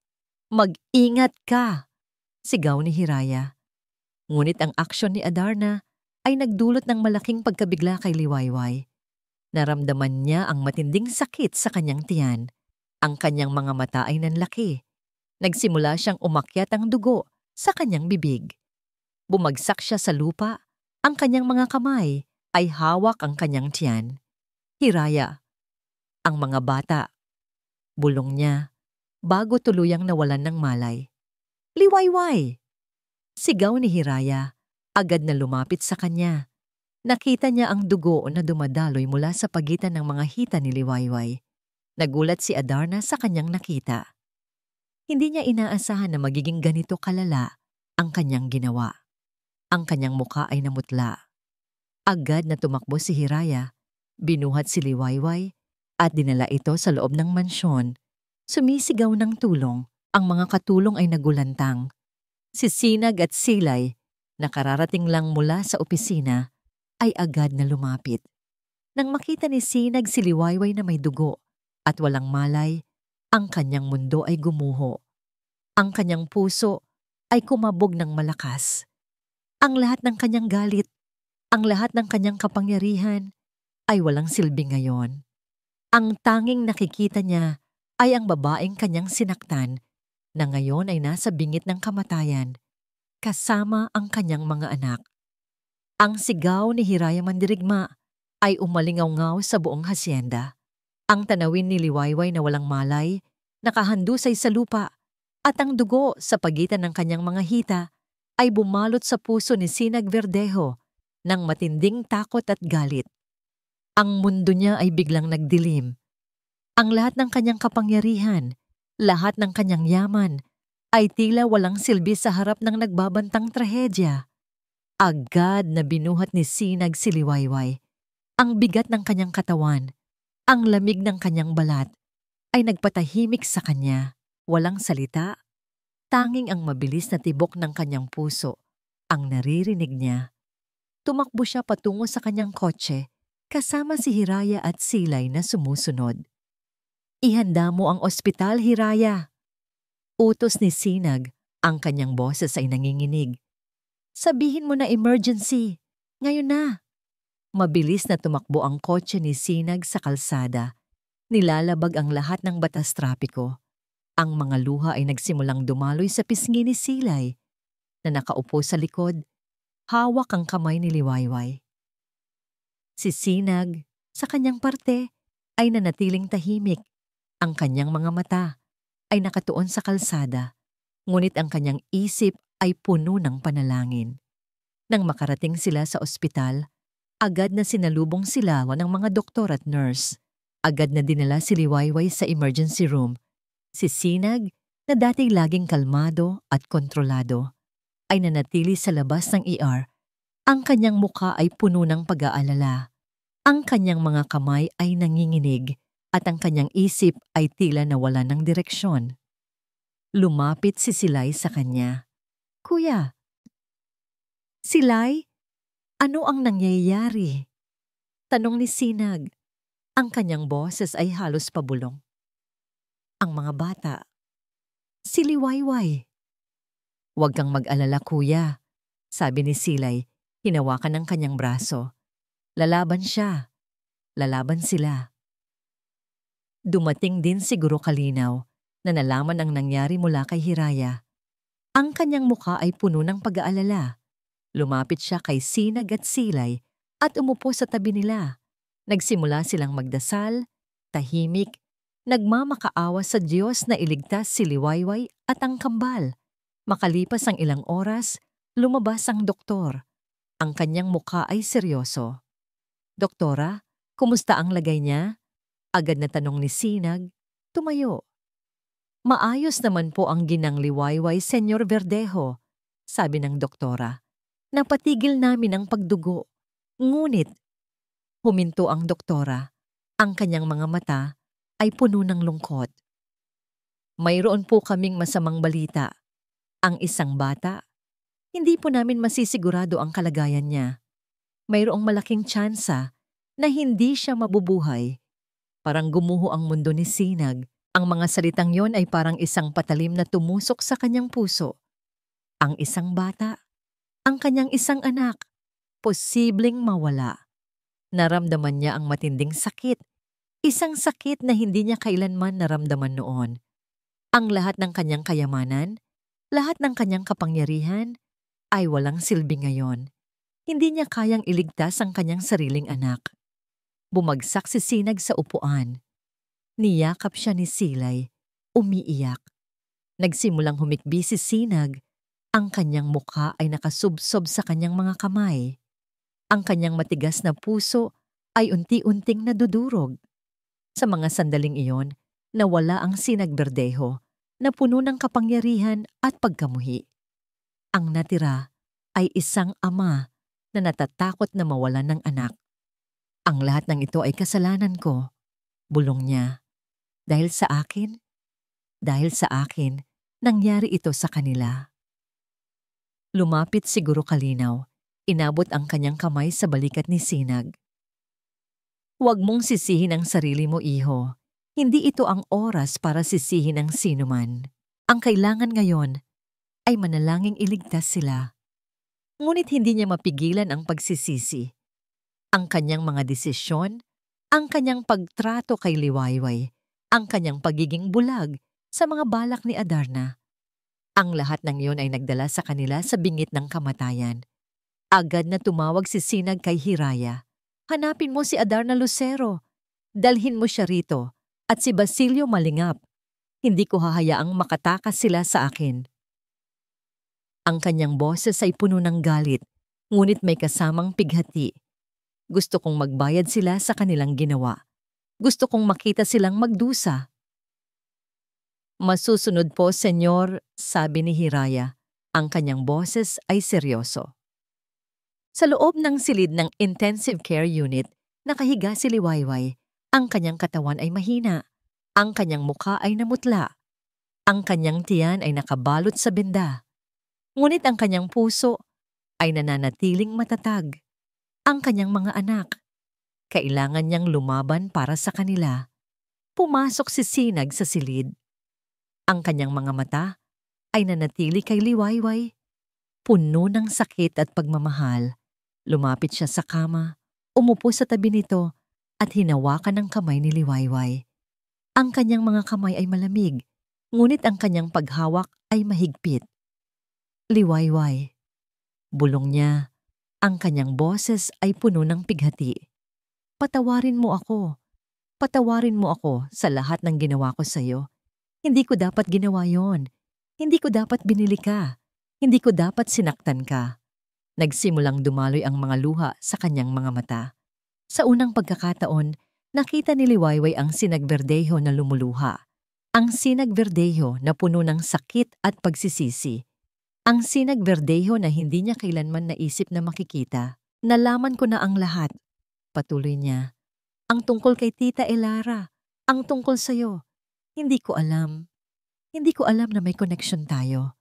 mag-ingat ka! Sigaw ni Hiraya. Ngunit ang aksyon ni Adarna ay nagdulot ng malaking pagkabigla kay Liwayway. Naramdaman niya ang matinding sakit sa kanyang tiyan. Ang kanyang mga mata ay nanlaki. Nagsimula siyang umakyat ang dugo sa kanyang bibig. Bumagsak siya sa lupa. Ang kanyang mga kamay ay hawak ang kanyang tiyan. Hiraya, ang mga bata. Bulong niya bago tuluyang nawalan ng malay. Liwayway! Sigaw ni Hiraya, agad na lumapit sa kanya. Nakita niya ang dugo na dumadaloy mula sa pagitan ng mga hita ni Liwayway. Nagulat si Adarna sa kanyang nakita. Hindi niya inaasahan na magiging ganito kalala ang kanyang ginawa. Ang kanyang mukha ay namutla. Agad na tumakbo si Hiraya, binuhat si Liwayway at dinala ito sa loob ng mansyon. Sumisigaw ng tulong, ang mga katulong ay nagulantang. Si Sinag at Silay, nakararating lang mula sa opisina, ay agad na lumapit. Nang makita ni Sinag si Liwayway na may dugo at walang malay, ang kanyang mundo ay gumuho. Ang kanyang puso ay kumabog ng malakas. Ang lahat ng kanyang galit, ang lahat ng kanyang kapangyarihan ay walang silbi ngayon. Ang tanging nakikita niya ay ang babaeng kanyang sinaktan na ngayon ay nasa bingit ng kamatayan kasama ang kanyang mga anak. Ang sigaw ni Hiraya mandirigma ay umalingaw-ngaw sa buong hasyenda. Ang tanawin ni Liwayway na walang malay, nakahandusay sa lupa, at ang dugo sa pagitan ng kanyang mga hita ay bumalot sa puso ni Sinag Verdejo ng matinding takot at galit. Ang mundo niya ay biglang nagdilim. Ang lahat ng kanyang kapangyarihan, lahat ng kanyang yaman, ay tila walang silbi sa harap ng nagbabantang trahedya. Agad na binuhat ni Sinag si Liwayway. Ang bigat ng kanyang katawan, ang lamig ng kanyang balat, ay nagpatahimik sa kanya. Walang salita, tanging ang mabilis na tibok ng kanyang puso ang naririnig niya. Tumakbo siya patungo sa kanyang kotse, kasama si Hiraya at Silay na sumusunod. Ihanda mo ang ospital, Hiraya. Utos ni Sinag, ang kanyang boses ay nanginginig. Sabihin mo na emergency. Ngayon na. Mabilis na tumakbo ang kotse ni Sinag sa kalsada. Nilalabag ang lahat ng batas trapiko. Ang mga luha ay nagsimulang dumaloy sa pisngi ni Silay na nakaupo sa likod. Hawak ang kamay ni Liwayway. Si Sinag, sa kanyang parte, ay nanatiling tahimik. Ang kanyang mga mata ay nakatuon sa kalsada, ngunit ang kanyang isip ay puno ng panalangin. Nang makarating sila sa ospital, agad na sinalubong sila ng mga doktor at nurse. Agad na dinala si Liwayway sa emergency room. Si Sinag, na dati laging kalmado at kontrolado, ay nanatili sa labas ng ER. Ang kanyang mukha ay puno ng pag-aalala. Ang kanyang mga kamay ay nanginginig at ang kanyang isip ay tila nawalan ng direksyon. Lumapit si Silay sa kanya. Kuya. Silay, ano ang nangyayari? Tanong ni Sinag. Ang kanyang boses ay halos pabulong. Ang mga bata. Si Liwayway. Huwag kang mag-alala, kuya, sabi ni Silay, hinawakan ng kanyang braso. Lalaban siya. Lalaban sila. Dumating din si Guro Kalinaw na nalaman ang nangyari mula kay Hiraya. Ang kanyang mukha ay puno ng pag-aalala. Lumapit siya kay Sinag at Silay at umupo sa tabi nila. Nagsimula silang magdasal, tahimik, nagmamakaawa sa Diyos na iligtas si Liwayway at ang kambal. Makalipas ang ilang oras, lumabas ang doktor. Ang kanyang mukha ay seryoso. Doktora, kumusta ang lagay niya? Agad na tanong ni Sinag. Tumayo. Maayos naman po ang ginang liwayway, Senyor Verdejo, sabi ng doktora. Napatigil namin ang pagdugo. Ngunit, huminto ang doktora. Ang kanyang mga mata ay puno ng lungkot. Mayroon po kaming masamang balita. Ang isang bata, hindi po namin masisigurado ang kalagayan niya. Mayroong malaking tsansa na hindi siya mabubuhay. Parang gumuho ang mundo ni Sinag. Ang mga salitang yon ay parang isang patalim na tumusok sa kanyang puso. Ang isang bata, ang kanyang isang anak, posibleng mawala. Naramdaman niya ang matinding sakit. Isang sakit na hindi niya kailanman naramdaman noon. Ang lahat ng kanyang kayamanan, lahat ng kanyang kapangyarihan, ay walang silbi ngayon. Hindi niya kayang iligtas ang kanyang sariling anak. Bumagsak si Sinag sa upuan. Niyakap siya ni Silay, umiiyak. Nagsimulang humikbi si Sinag. Ang kanyang mukha ay nakasubsob sa kanyang mga kamay. Ang kanyang matigas na puso ay unti-unting nadudurog. Sa mga sandaling iyon, nawala ang Sinag Verdejo na puno ng kapangyarihan at pagkamuhi. Ang natira ay isang ama na natatakot na mawalan ng anak. Ang lahat ng ito ay kasalanan ko, bulong niya. Dahil sa akin, nangyari ito sa kanila. Lumapit siguro kalinaw, inabot ang kanyang kamay sa balikat ni Sinag. Huwag mong sisihin ang sarili mo, iho. Hindi ito ang oras para sisihin ang sinuman. Ang kailangan ngayon ay manalangin iligtas sila. Ngunit hindi niya mapigilan ang pagsisisi. Ang kanyang mga desisyon, ang kanyang pagtrato kay Liwayway, ang kanyang pagiging bulag sa mga balak ni Adarna. Ang lahat ng iyon ay nagdala sa kanila sa bingit ng kamatayan. Agad na tumawag si Sinag kay Hiraya. Hanapin mo si Adarna Lucero. Dalhin mo siya rito. At si Basilio Malingap. Hindi ko hahayaang makatakas sila sa akin. Ang kanyang boses ay puno ng galit, ngunit may kasamang pighati. Gusto kong magbayad sila sa kanilang ginawa. Gusto kong makita silang magdusa. Masusunod po, senyor, sabi ni Hiraya. Ang kanyang boses ay seryoso. Sa loob ng silid ng intensive care unit, nakahiga si Liwayway. Ang kanyang katawan ay mahina. Ang kanyang mukha ay namutla. Ang kanyang tiyan ay nakabalot sa benda. Ngunit ang kanyang puso ay nananatiling matatag. Ang kanyang mga anak, kailangan niyang lumaban para sa kanila. Pumasok si Sinag sa silid. Ang kanyang mga mata ay nanatili kay Liwayway. Puno ng sakit at pagmamahal, lumapit siya sa kama, umupo sa tabi nito at hinawakan ang kamay ni Liwayway. Ang kanyang mga kamay ay malamig, ngunit ang kanyang paghawak ay mahigpit. Liwayway, bulong niya. Ang kanyang boses ay puno ng pighati. Patawarin mo ako. Patawarin mo ako sa lahat ng ginawa ko sa iyo. Hindi ko dapat ginawa yon. Hindi ko dapat binili ka. Hindi ko dapat sinaktan ka. Nagsimulang dumaloy ang mga luha sa kanyang mga mata. Sa unang pagkakataon, nakita ni Liwayway ang Sinag Verdejo na lumuluha. Ang Sinag Verdejo na puno ng sakit at pagsisisi. Ang Sinag Verdejo na hindi niya kailanman naisip na makikita. Nalaman ko na ang lahat. Patuloy niya. Ang tungkol kay Tita Elara. Ang tungkol sa'yo. Hindi ko alam. Hindi ko alam na may koneksyon tayo.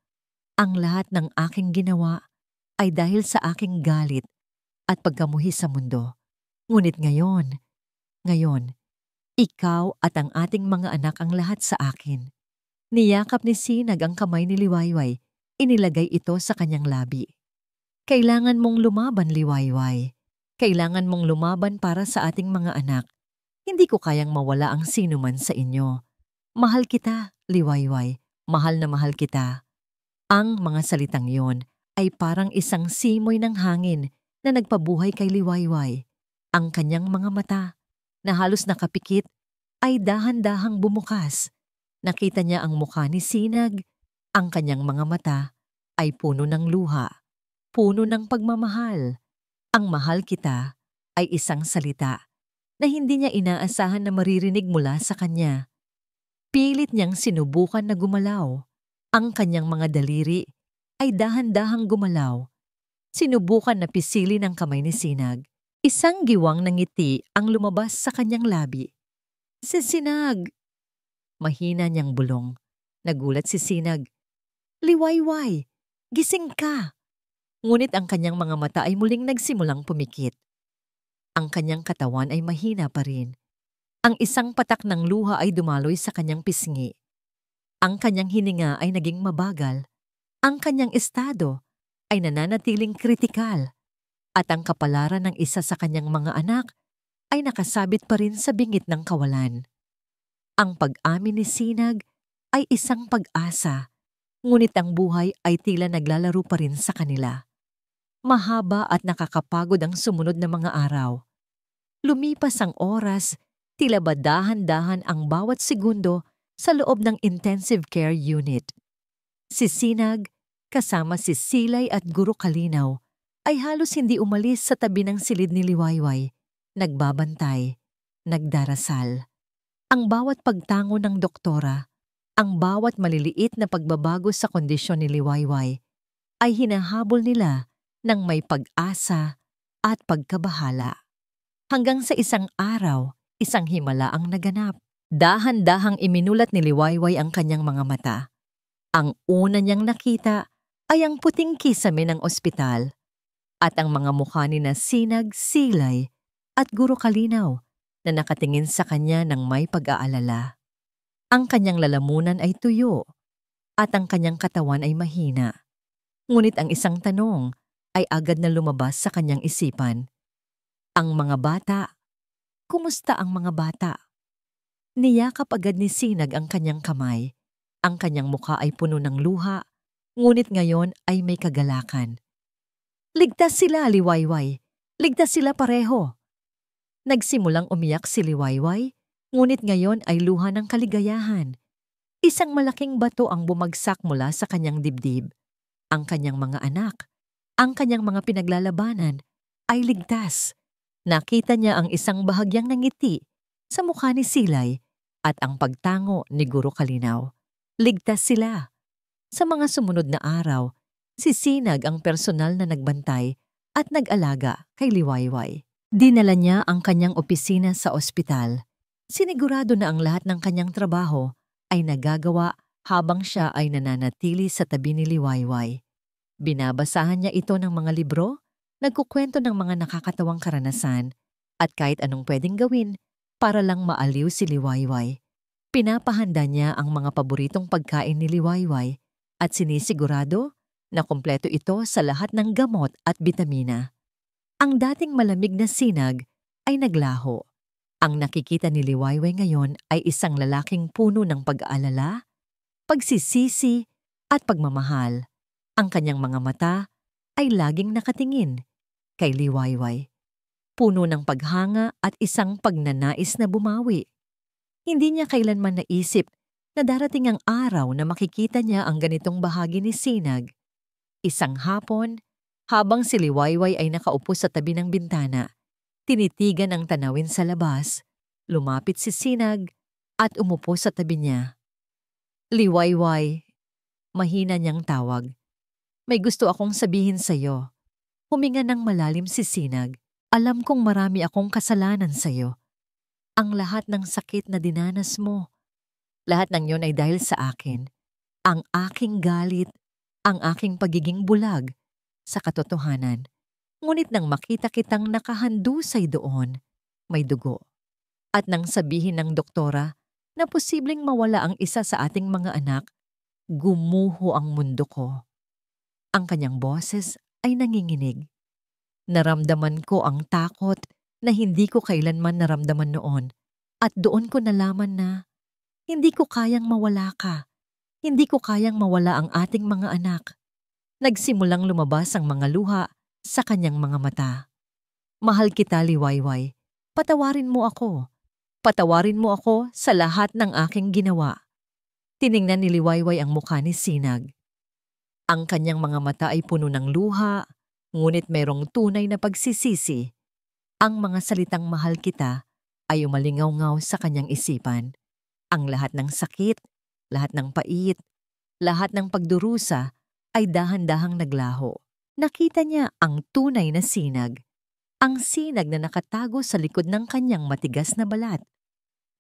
Ang lahat ng aking ginawa ay dahil sa aking galit at pagkamuhi sa mundo. Ngunit ngayon, ikaw at ang ating mga anak ang lahat sa akin. Niyakap ni Sinag ang kamay ni Liwayway. Inilagay ito sa kanyang labi. Kailangan mong lumaban, Liwayway. Kailangan mong lumaban para sa ating mga anak. Hindi ko kayang mawala ang sinuman sa inyo. Mahal kita, Liwayway. Mahal na mahal kita. Ang mga salitang yon ay parang isang simoy ng hangin na nagpabuhay kay Liwayway. Ang kanyang mga mata, na halos nakapikit, ay dahan-dahang bumukas. Nakita niya ang mukha ni Sinag. Ang kanyang mga mata ay puno ng luha, puno ng pagmamahal. Ang mahal kita ay isang salita na hindi niya inaasahan na maririnig mula sa kanya. Pilit niyang sinubukan na gumalaw. Ang kanyang mga daliri ay dahan-dahang gumalaw. Sinubukan na pisilin ang kamay ni Sinag. Isang giwang ng ngiti ang lumabas sa kanyang labi. Si Sinag! Mahina niyang bulong. Nagulat si Sinag. Liwayway! Gising ka! Ngunit ang kanyang mga mata ay muling nagsimulang pumikit. Ang kanyang katawan ay mahina pa rin. Ang isang patak ng luha ay dumaloy sa kanyang pisngi. Ang kanyang hininga ay naging mabagal. Ang kanyang estado ay nananatiling kritikal. At ang kapalaran ng isa sa kanyang mga anak ay nakasabit pa rin sa bingit ng kawalan. Ang pag-amin ni Sinag ay isang pag-asa, ngunit ang buhay ay tila naglalaro pa rin sa kanila. Mahaba at nakakapagod ang sumunod na mga araw. Lumipas ang oras, tila ba dahan-dahan ang bawat segundo sa loob ng intensive care unit. Si Sinag, kasama si Silay at Guro Kalinaw, ay halos hindi umalis sa tabi ng silid ni Liwayway, nagbabantay, nagdarasal. Ang bawat pagtango ng doktora, ang bawat maliliit na pagbabago sa kondisyon ni Liwayway, ay hinahabol nila ng may pag-asa at pagkabahala. Hanggang sa isang araw, isang himala ang naganap. Dahan-dahang iminulat ni Liwayway ang kanyang mga mata. Ang una niyang nakita ay ang puting kisame ng ospital at ang mga mukha ni na Sinag, Silay at Guro Kalinaw na nakatingin sa kanya ng may pag-aalala. Ang kanyang lalamunan ay tuyo at ang kanyang katawan ay mahina. Ngunit ang isang tanong ay agad na lumabas sa kanyang isipan. Ang mga bata, kumusta ang mga bata? Niyakap agad ni Sinag ang kanyang kamay. Ang kanyang mukha ay puno ng luha, ngunit ngayon ay may kagalakan. Ligtas sila, Liwayway. Ligtas sila pareho. Nagsimulang umiyak si Liwayway, ngunit ngayon ay luha ng kaligayahan. Isang malaking bato ang bumagsak mula sa kanyang dibdib. Ang kanyang mga anak, ang kanyang mga pinaglalabanan, ay ligtas. Nakita niya ang isang bahagyang ngiti sa mukha ni Silay at ang pagtango ni Guro Kalinaw. Ligtas sila. Sa mga sumunod na araw, si Sinag ang personal na nagbantay at nag-alaga kay Liwayway. Dinala niya ang kanyang opisina sa ospital. Sinigurado na ang lahat ng kanyang trabaho ay nagagawa habang siya ay nananatili sa tabi ni Liwayway. Binabasahan niya ito ng mga libro, nagkukwento ng mga nakakatawang karanasan, at kahit anong pwedeng gawin para lang maaliw si Liwayway. Pinapahanda niya ang mga paboritong pagkain ni Liwayway at sinisigurado na kumpleto ito sa lahat ng gamot at bitamina. Ang dating malamig na Sinag ay naglaho. Ang nakikita ni Liwayway ngayon ay isang lalaking puno ng pag-aalala, pagsisisi at pagmamahal. Ang kanyang mga mata ay laging nakatingin kay Liwayway. Puno ng paghanga at isang pagnanais na bumawi. Hindi niya kailanman naisip na darating ang araw na makikita niya ang ganitong bahagi ni Sinag. Isang hapon, habang si Liwayway ay nakaupo sa tabi ng bintana, tinitigan ang tanawin sa labas, lumapit si Sinag at umupo sa tabi niya. Liwayway, mahina niyang tawag. May gusto akong sabihin sa'yo. Huminga ng malalim si Sinag. Alam kong marami akong kasalanan sa'yo. Ang lahat ng sakit na dinanas mo, lahat ng yon ay dahil sa akin. Ang aking galit, ang aking pagiging bulag sa katotohanan. Ngunit nang makita kitang nakahandusay doon, may dugo. At nang sabihin ng doktora na posibleng mawala ang isa sa ating mga anak, gumuho ang mundo ko. Ang kanyang boses ay nanginginig. Naramdaman ko ang takot na hindi ko kailanman naramdaman noon. At doon ko nalaman na hindi ko kayang mawala ka. Hindi ko kayang mawala ang ating mga anak. Nagsimulang lumabas ang mga luha sa kanyang mga mata. Mahal kita, Liwayway. Patawarin mo ako. Patawarin mo ako sa lahat ng aking ginawa. Tiningnan ni Liwayway ang mukha ni Sinag. Ang kanyang mga mata ay puno ng luha, ngunit mayroong tunay na pagsisisi. Ang mga salitang mahal kita ay umalingaw-ngaw sa kanyang isipan. Ang lahat ng sakit, lahat ng pait, lahat ng pagdurusa ay dahan-dahang naglaho. Nakita niya ang tunay na sinag, ang sinag na nakatago sa likod ng kanyang matigas na balat.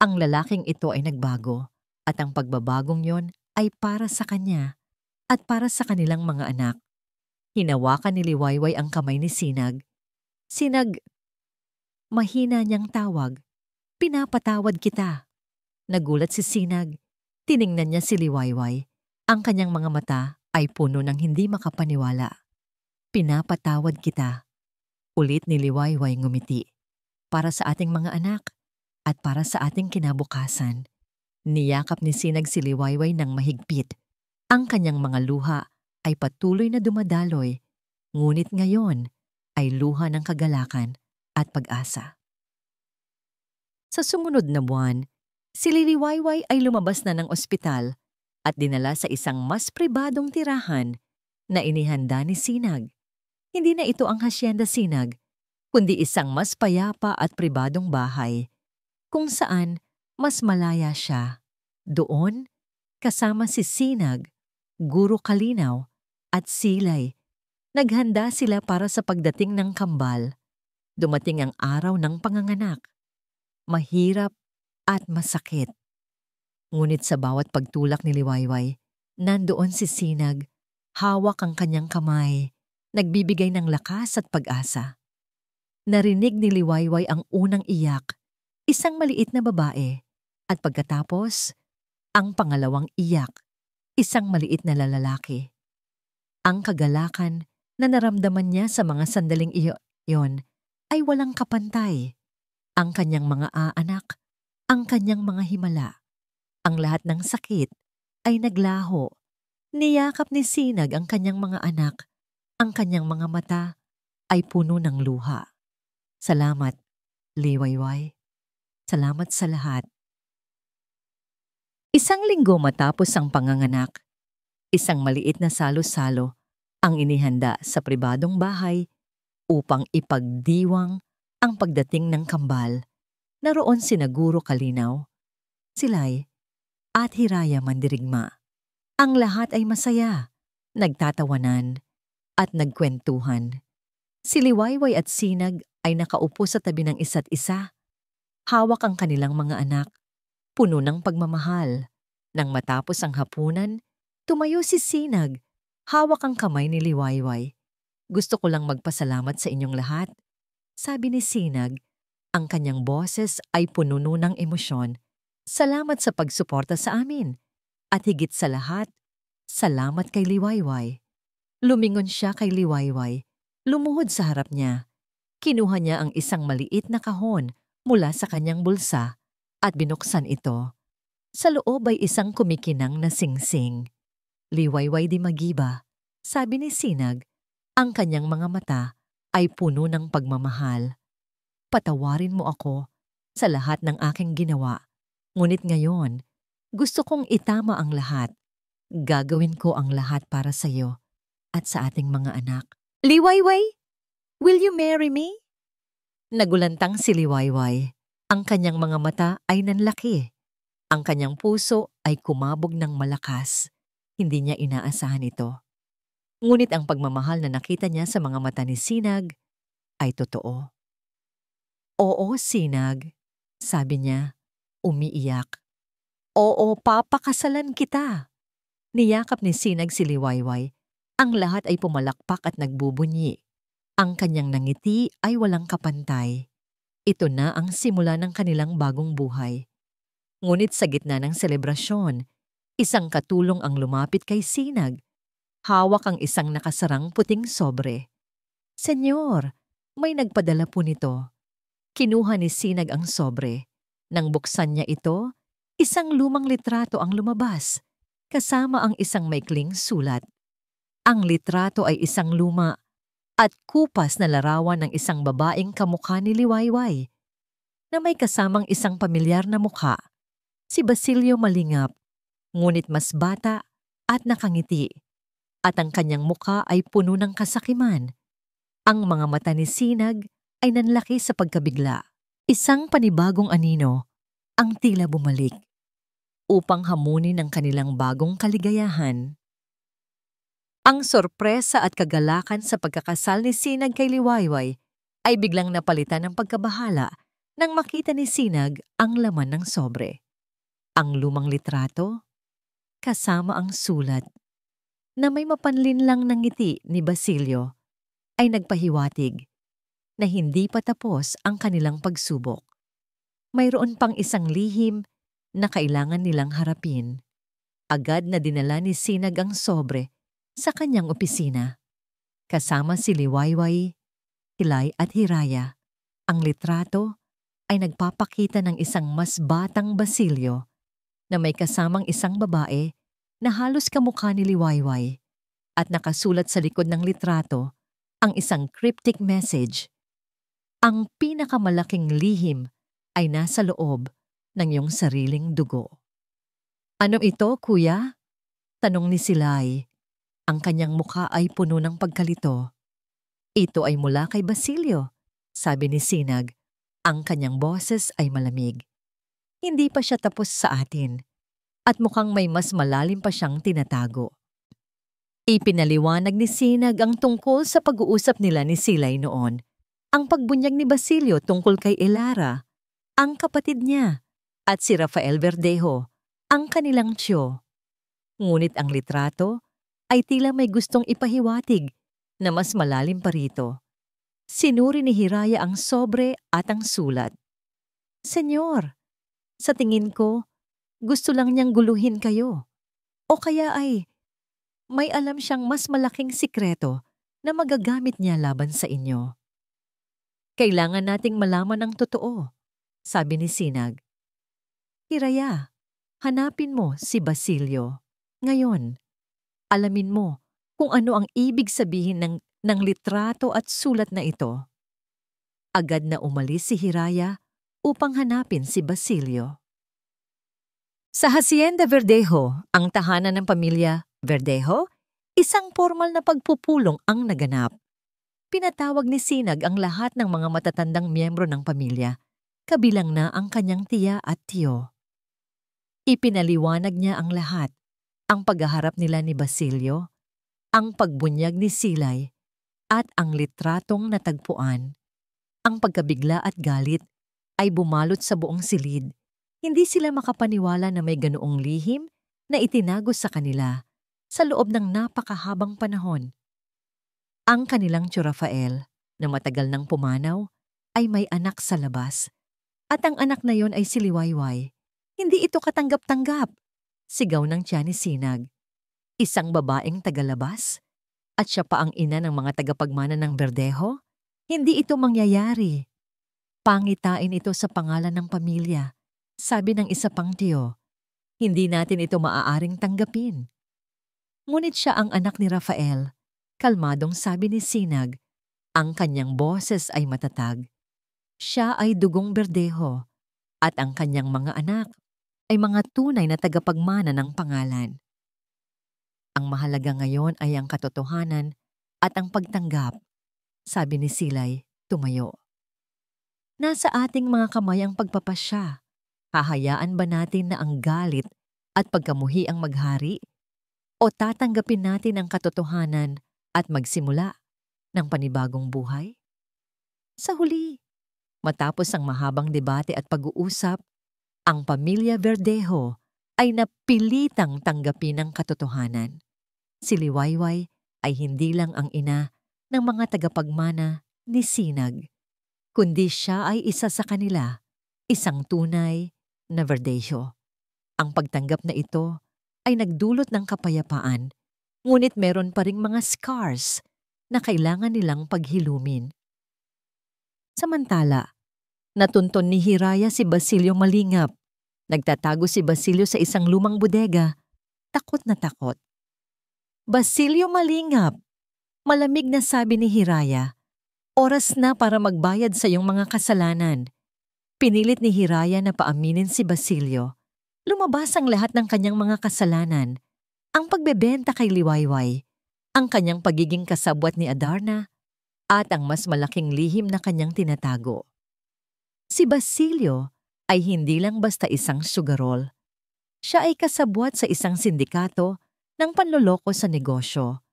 Ang lalaking ito ay nagbago at ang pagbabagong yon ay para sa kanya at para sa kanilang mga anak. Hinawakan ni Liwayway ang kamay ni Sinag. Sinag, mahina niyang tawag. Pinapatawad kita. Nagulat si Sinag. Tiningnan niya si Liwayway. Ang kanyang mga mata ay puno ng hindi makapaniwala. Pinapatawad kita. Ulit ni Liwayway ngumiti. Para sa ating mga anak at para sa ating kinabukasan. Niyakap ni Sinag si Liwayway ng mahigpit. Ang kanyang mga luha ay patuloy na dumadaloy, ngunit ngayon ay luha ng kagalakan at pag-asa. Sa sumunod na buwan, si Liwayway ay lumabas na ng ospital at dinala sa isang mas pribadong tirahan na inihanda ni Sinag. Hindi na ito ang Hacienda Sinag, kundi isang mas payapa at pribadong bahay, kung saan mas malaya siya. Doon, kasama si Sinag, Guro Kalinaw, at Silay, naghanda sila para sa pagdating ng kambal. Dumating ang araw ng panganganak. Mahirap at masakit. Ngunit sa bawat pagtulak ni Liwayway, nandoon si Sinag, hawak ang kanyang kamay, nagbibigay ng lakas at pag-asa. Narinig ni Liwayway ang unang iyak, isang maliit na babae, at pagkatapos, ang pangalawang iyak, isang maliit na lalaki. Ang kagalakan na naramdaman niya sa mga sandaling iyon ay walang kapantay. Ang kanyang mga anak, ang kanyang mga himala, ang lahat ng sakit ay naglaho. Niyakap ni Sinag ang kanyang mga anak, ang kanyang mga mata ay puno ng luha. Salamat, Liwayway. Salamat sa lahat. Isang linggo matapos ang panganganak, isang maliit na salo-salo ang inihanda sa pribadong bahay upang ipagdiwang ang pagdating ng kambal. Naroon sina Guro Kalinaw, Silay, at Hiraya Mandirigma. Ang lahat ay masaya, nagtatawanan, at nagkwentuhan. Si Liwayway at Sinag ay nakaupo sa tabi ng isa't isa. Hawak ang kanilang mga anak, puno ng pagmamahal. Nang matapos ang hapunan, tumayo si Sinag, hawak ang kamay ni Liwayway. Gusto ko lang magpasalamat sa inyong lahat. Sabi ni Sinag, ang kanyang boses ay puno ng emosyon. Salamat sa pagsuporta sa amin. At higit sa lahat, salamat kay Liwayway. Lumingon siya kay Liwayway, lumuhod sa harap niya. Kinuha niya ang isang maliit na kahon mula sa kanyang bulsa at binuksan ito. Sa loob ay isang kumikinang na singsing. Liwayway di magiba, sabi ni Sinag, ang kanyang mga mata ay puno ng pagmamahal. Patawarin mo ako sa lahat ng aking ginawa. Ngunit ngayon, gusto kong itama ang lahat. Gagawin ko ang lahat para sa iyo at sa ating mga anak. Liwayway, will you marry me? Nagulantang si Liwayway. Ang kanyang mga mata ay nanlaki. Ang kanyang puso ay kumabog ng malakas. Hindi niya inaasahan ito. Ngunit ang pagmamahal na nakita niya sa mga mata ni Sinag ay totoo. Oo, Sinag, sabi niya, umiiyak. Oo, papakasalan kita. Niyakap ni Sinag si Liwayway. Ang lahat ay pumalakpak at nagbubunyi. Ang kanyang nangiti ay walang kapantay. Ito na ang simula ng kanilang bagong buhay. Ngunit sa gitna ng selebrasyon, isang katulong ang lumapit kay Sinag. Hawak ang isang nakasarang puting sobre. Senyor, may nagpadala po nito. Kinuha ni Sinag ang sobre. Nang buksan niya ito, isang lumang litrato ang lumabas, kasama ang isang maikling sulat. Ang litrato ay isang luma at kupas na larawan ng isang babaeng kamukha ni Liwayway, na may kasamang isang pamilyar na mukha. Si Basilio Malingap, ngunit mas bata at nakangiti, at ang kanyang mukha ay puno ng kasakiman. Ang mga mata ni Sinag ay nanlaki sa pagkabigla. Isang panibagong anino ang tila bumalik upang hamunin ang kanilang bagong kaligayahan. Ang sorpresa at kagalakan sa pagkakasal ni Sinag kay Liwayway ay biglang napalitan ng pagkabahala nang makita ni Sinag ang laman ng sobre. Ang lumang litrato, kasama ang sulat, na may mapanlinlang ng ngiti ni Basilio, ay nagpahiwatig na hindi pa tapos ang kanilang pagsubok. Mayroon pang isang lihim na kailangan nilang harapin. Agad na dinala ni Sinag ang sobre sa kanyang opisina. Kasama si Liwayway, Hilay at Hiraya. Ang litrato ay nagpapakita ng isang mas batang Basilio na may kasamang isang babae na halos kamukha ni Liwayway at nakasulat sa likod ng litrato ang isang cryptic message. Ang pinakamalaking lihim ay nasa loob ng iyong sariling dugo. Ano ito, kuya? Tanong ni Silay. Ang kanyang mukha ay puno ng pagkalito. Ito ay mula kay Basilio, sabi ni Sinag. Ang kanyang boses ay malamig. Hindi pa siya tapos sa atin at mukhang may mas malalim pa siyang tinatago. Ipinaliwanag ni Sinag ang tungkol sa pag-uusap nila ni Silay noon. Ang pagbunyag ni Basilio tungkol kay Elara, ang kapatid niya, at si Rafael Verdejo, ang kanilang tiyo. Ngunit ang litrato ay tila may gustong ipahiwatig na mas malalim pa rito. Sinuri ni Hiraya ang sobre at ang sulat. Senyor, sa tingin ko, gusto lang niyang guluhin kayo. O kaya ay may alam siyang mas malaking sikreto na magagamit niya laban sa inyo. Kailangan nating malaman ang totoo, sabi ni Sinag. Hiraya, hanapin mo si Basilio. Ngayon, alamin mo kung ano ang ibig sabihin ng litrato at sulat na ito. Agad na umalis si Hiraya upang hanapin si Basilio. Sa Hacienda Verdejo, ang tahanan ng pamilya Verdejo, isang formal na pagpupulong ang naganap. Pinatawag ni Sinag ang lahat ng mga matatandang miyembro ng pamilya, kabilang na ang kanyang tiya at tiyo. Ipinaliwanag niya ang lahat, ang paghaharap nila ni Basilio, ang pagbunyag ni Silay, at ang litratong natagpuan. Ang pagkabigla at galit ay bumalot sa buong silid. Hindi sila makapaniwala na may ganoong lihim na itinago sa kanila sa loob ng napakahabang panahon. Ang kanilang tiyo Rafael, na matagal nang pumanaw, ay may anak sa labas. At ang anak na yon ay si Liwayway. Hindi ito katanggap-tanggap. Sigaw ng tiya ni Sinag. Isang babaeng tagalabas? At siya pa ang ina ng mga tagapagmana ng Verdejo? Hindi ito mangyayari. Pangitain ito sa pangalan ng pamilya, sabi ng isa pang tiyo. Hindi natin ito maaaring tanggapin. Ngunit siya ang anak ni Rafael. Kalmadong sabi ni Sinag. Ang kanyang boses ay matatag. Siya ay dugong Verdejo at ang kanyang mga anak ay mga tunay na tagapagmana ng pangalan. Ang mahalaga ngayon ay ang katotohanan at ang pagtanggap, sabi ni Silay, tumayo. Nasa ating mga kamay ang pagpapasya. Hahayaan ba natin na ang galit at pagkamuhi ang maghari? O tatanggapin natin ang katotohanan at magsimula ng panibagong buhay? Sa huli, matapos ang mahabang debate at pag-uusap, ang pamilya Verdejo ay napilitang tanggapin ang katotohanan. Si Liwayway ay hindi lang ang ina ng mga tagapagmana ni Sinag, kundi siya ay isa sa kanila, isang tunay na Verdejo. Ang pagtanggap na ito ay nagdulot ng kapayapaan, ngunit meron pa ring mga scars na kailangan nilang paghilumin. Samantala, natunton ni Hiraya si Basilio malingap. Nagtatago si Basilio sa isang lumang bodega, takot na takot. Basilio malingap, malamig na sabi ni Hiraya. Oras na para magbayad sa iyong mga kasalanan. Pinilit ni Hiraya na paaminin si Basilio. Lumabas ang lahat ng kanyang mga kasalanan. Ang pagbebenta kay Liwayway, ang kanyang pagiging kasabwat ni Adarna, at ang mas malaking lihim na kanyang tinatago. Si Basilio ay hindi lang basta isang sugarol. Siya ay kasabwat sa isang sindikato ng panloloko sa negosyo,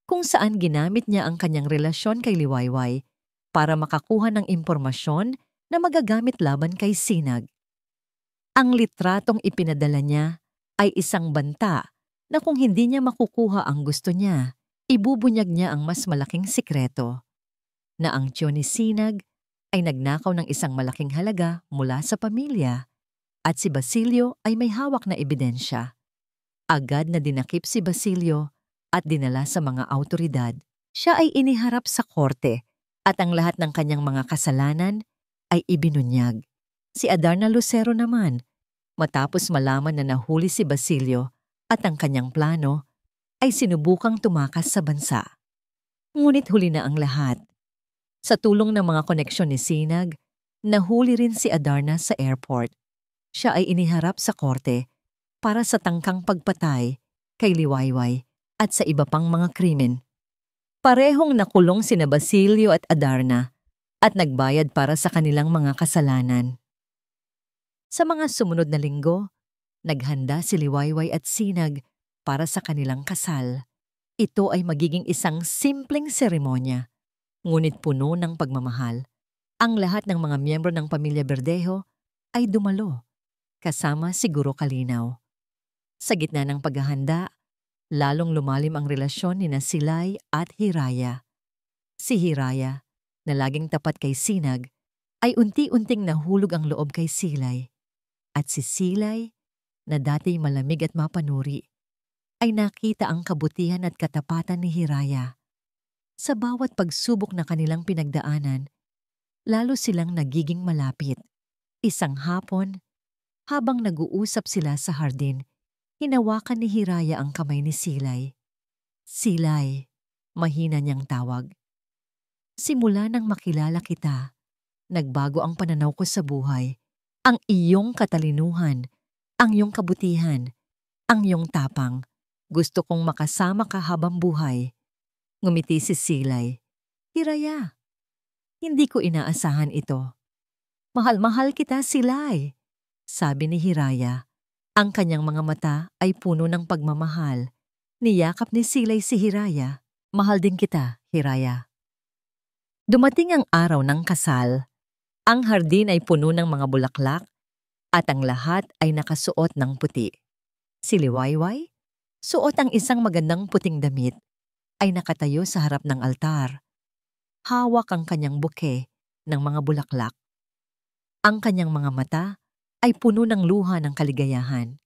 kung saan ginamit niya ang kanyang relasyon kay Liwayway para makakuha ng impormasyon na magagamit laban kay Sinag. Ang litratong ipinadala niya ay isang banta na kung hindi niya makukuha ang gusto niya, ibubunyag niya ang mas malaking sikreto, na ang tiyon ni Sinag ay nagnakaw ng isang malaking halaga mula sa pamilya at si Basilio ay may hawak na ebidensya. Agad na dinakip si Basilio at dinala sa mga awtoridad. Siya ay iniharap sa korte at ang lahat ng kanyang mga kasalanan ay ibinunyag. Si Adarna Lucero naman, matapos malaman na nahuli si Basilio at ang kanyang plano, ay sinubukang tumakas sa bansa. Ngunit huli na ang lahat. Sa tulong ng mga koneksyon ni Sinag, nahuli rin si Adarna sa airport. Siya ay iniharap sa korte para sa tangkang pagpatay kay Liwayway at sa iba pang mga krimen. Parehong nakulong sina Basilio at Adarna at nagbayad para sa kanilang mga kasalanan. Sa mga sumunod na linggo, naghanda si Liwayway at Sinag para sa kanilang kasal. Ito ay magiging isang simpleng seremonya, ngunit puno ng pagmamahal. Ang lahat ng mga miyembro ng pamilya Verdejo ay dumalo, kasama si Guro Kalinaw. Sa gitna ng paghahanda, lalong lumalim ang relasyon ni Silay at Hiraya. Si Hiraya, na laging tapat kay Sinag, ay unti-unting nahulog ang loob kay Silay. At si Silay, na dati malamig at mapanuri, ay nakita ang kabutihan at katapatan ni Hiraya. Sa bawat pagsubok na kanilang pinagdaanan, lalo silang nagiging malapit. Isang hapon, habang nag-uusap sila sa hardin, hinawakan ni Hiraya ang kamay ni Silay. Silay, mahina niyang tawag. Simula nang makilala kita, nagbago ang pananaw ko sa buhay. Ang iyong katalinuhan, ang iyong kabutihan, ang iyong tapang. Gusto kong makasama ka habang buhay. Ngumiti si Silay. Hiraya, hindi ko inaasahan ito. Mahal-mahal kita, Silay, sabi ni Hiraya. Ang kanyang mga mata ay puno ng pagmamahal. Niyakap ni Silay si Hiraya. Mahal din kita, Hiraya. Dumating ang araw ng kasal. Ang hardin ay puno ng mga bulaklak at ang lahat ay nakasuot ng puti. Si Liwayway, suot ang isang magandang puting damit, ay nakatayo sa harap ng altar. Hawak ang kanyang buke ng mga bulaklak. Ang kanyang mga mata ay puno ng luha ng kaligayahan.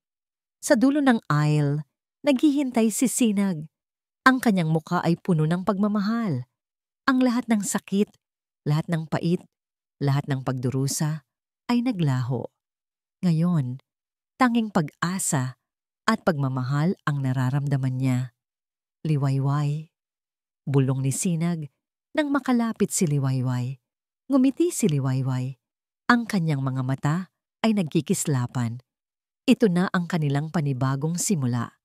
Sa dulo ng aisle, naghihintay si Sinag. Ang kanyang muka ay puno ng pagmamahal. Ang lahat ng sakit, lahat ng pait, lahat ng pagdurusa ay naglaho. Ngayon, tanging pag-asa at pagmamahal ang nararamdaman niya. Liwayway, bulong ni Sinag nang makalapit si Liwayway. Ngumiti si Liwayway. Ang kanyang mga mata ay nagkikislapan. Ito na ang kanilang panibagong simula.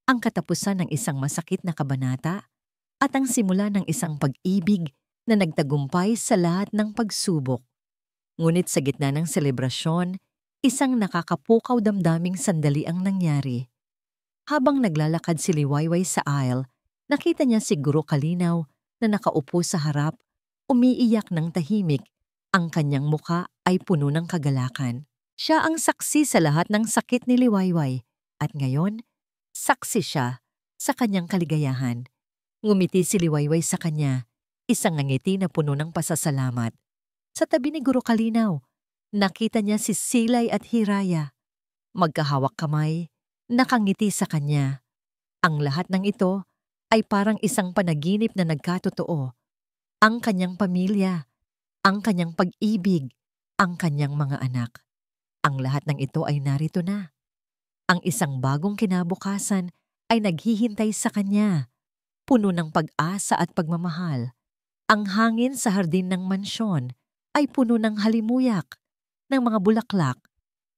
Ang katapusan ng isang masakit na kabanata at ang simula ng isang pag-ibig na nagtagumpay sa lahat ng pagsubok. Ngunit sa gitna ng selebrasyon, isang nakakapukaw damdaming sandali ang nangyari. Habang naglalakad si Liwayway sa aisle, nakita niya si Guro Kalinaw na nakaupo sa harap, umiiyak ng tahimik. Ang kanyang muka ay puno ng kagalakan. Siya ang saksi sa lahat ng sakit ni Liwayway at ngayon, saksi siya sa kanyang kaligayahan. Ngumiti si Liwayway sa kanya, isang ngiti na puno ng pasasalamat. Sa tabi ni Guro Kalinaw, nakita niya si Silay at Hiraya. Magkahawak kamay, nakangiti sa kanya. Ang lahat ng ito ay parang isang panaginip na nagkatotoo. Ang kanyang pamilya, ang kanyang pag-ibig, ang kanyang mga anak. Ang lahat ng ito ay narito na. Ang isang bagong kinabukasan ay naghihintay sa kanya, puno ng pag-asa at pagmamahal. Ang hangin sa hardin ng mansyon ay puno ng halimuyak, ng mga bulaklak,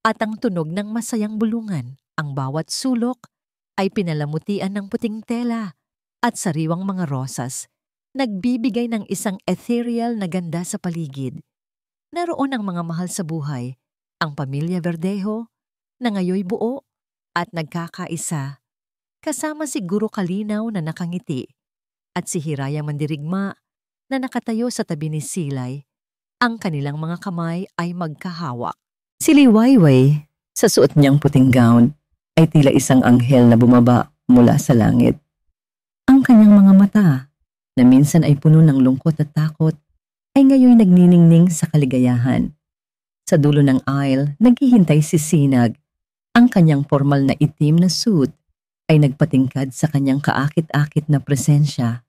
at ang tunog ng masayang bulungan. Ang bawat sulok ay pinalamutian ng puting tela at sariwang mga rosas. nagbibigay ng isang ethereal na ganda sa paligid. Naroon ang mga mahal sa buhay, ang pamilya Verdejo, na ngayoy buo at nagkakaisa, kasama si Guro Kalinaw na nakangiti at si Hiraya Mandirigma na nakatayo sa tabi ni Silay. Ang kanilang mga kamay ay magkahawak. Si Liwayway, sa suot niyang puting gown, ay tila isang anghel na bumaba mula sa langit. Ang kanyang mga mata, na minsan ay puno ng lungkot at takot, ay ngayon nagniningning sa kaligayahan. Sa dulo ng aisle, naghihintay si Sinag. Ang kanyang formal na itim na suit ay nagpatingkad sa kanyang kaakit-akit na presensya.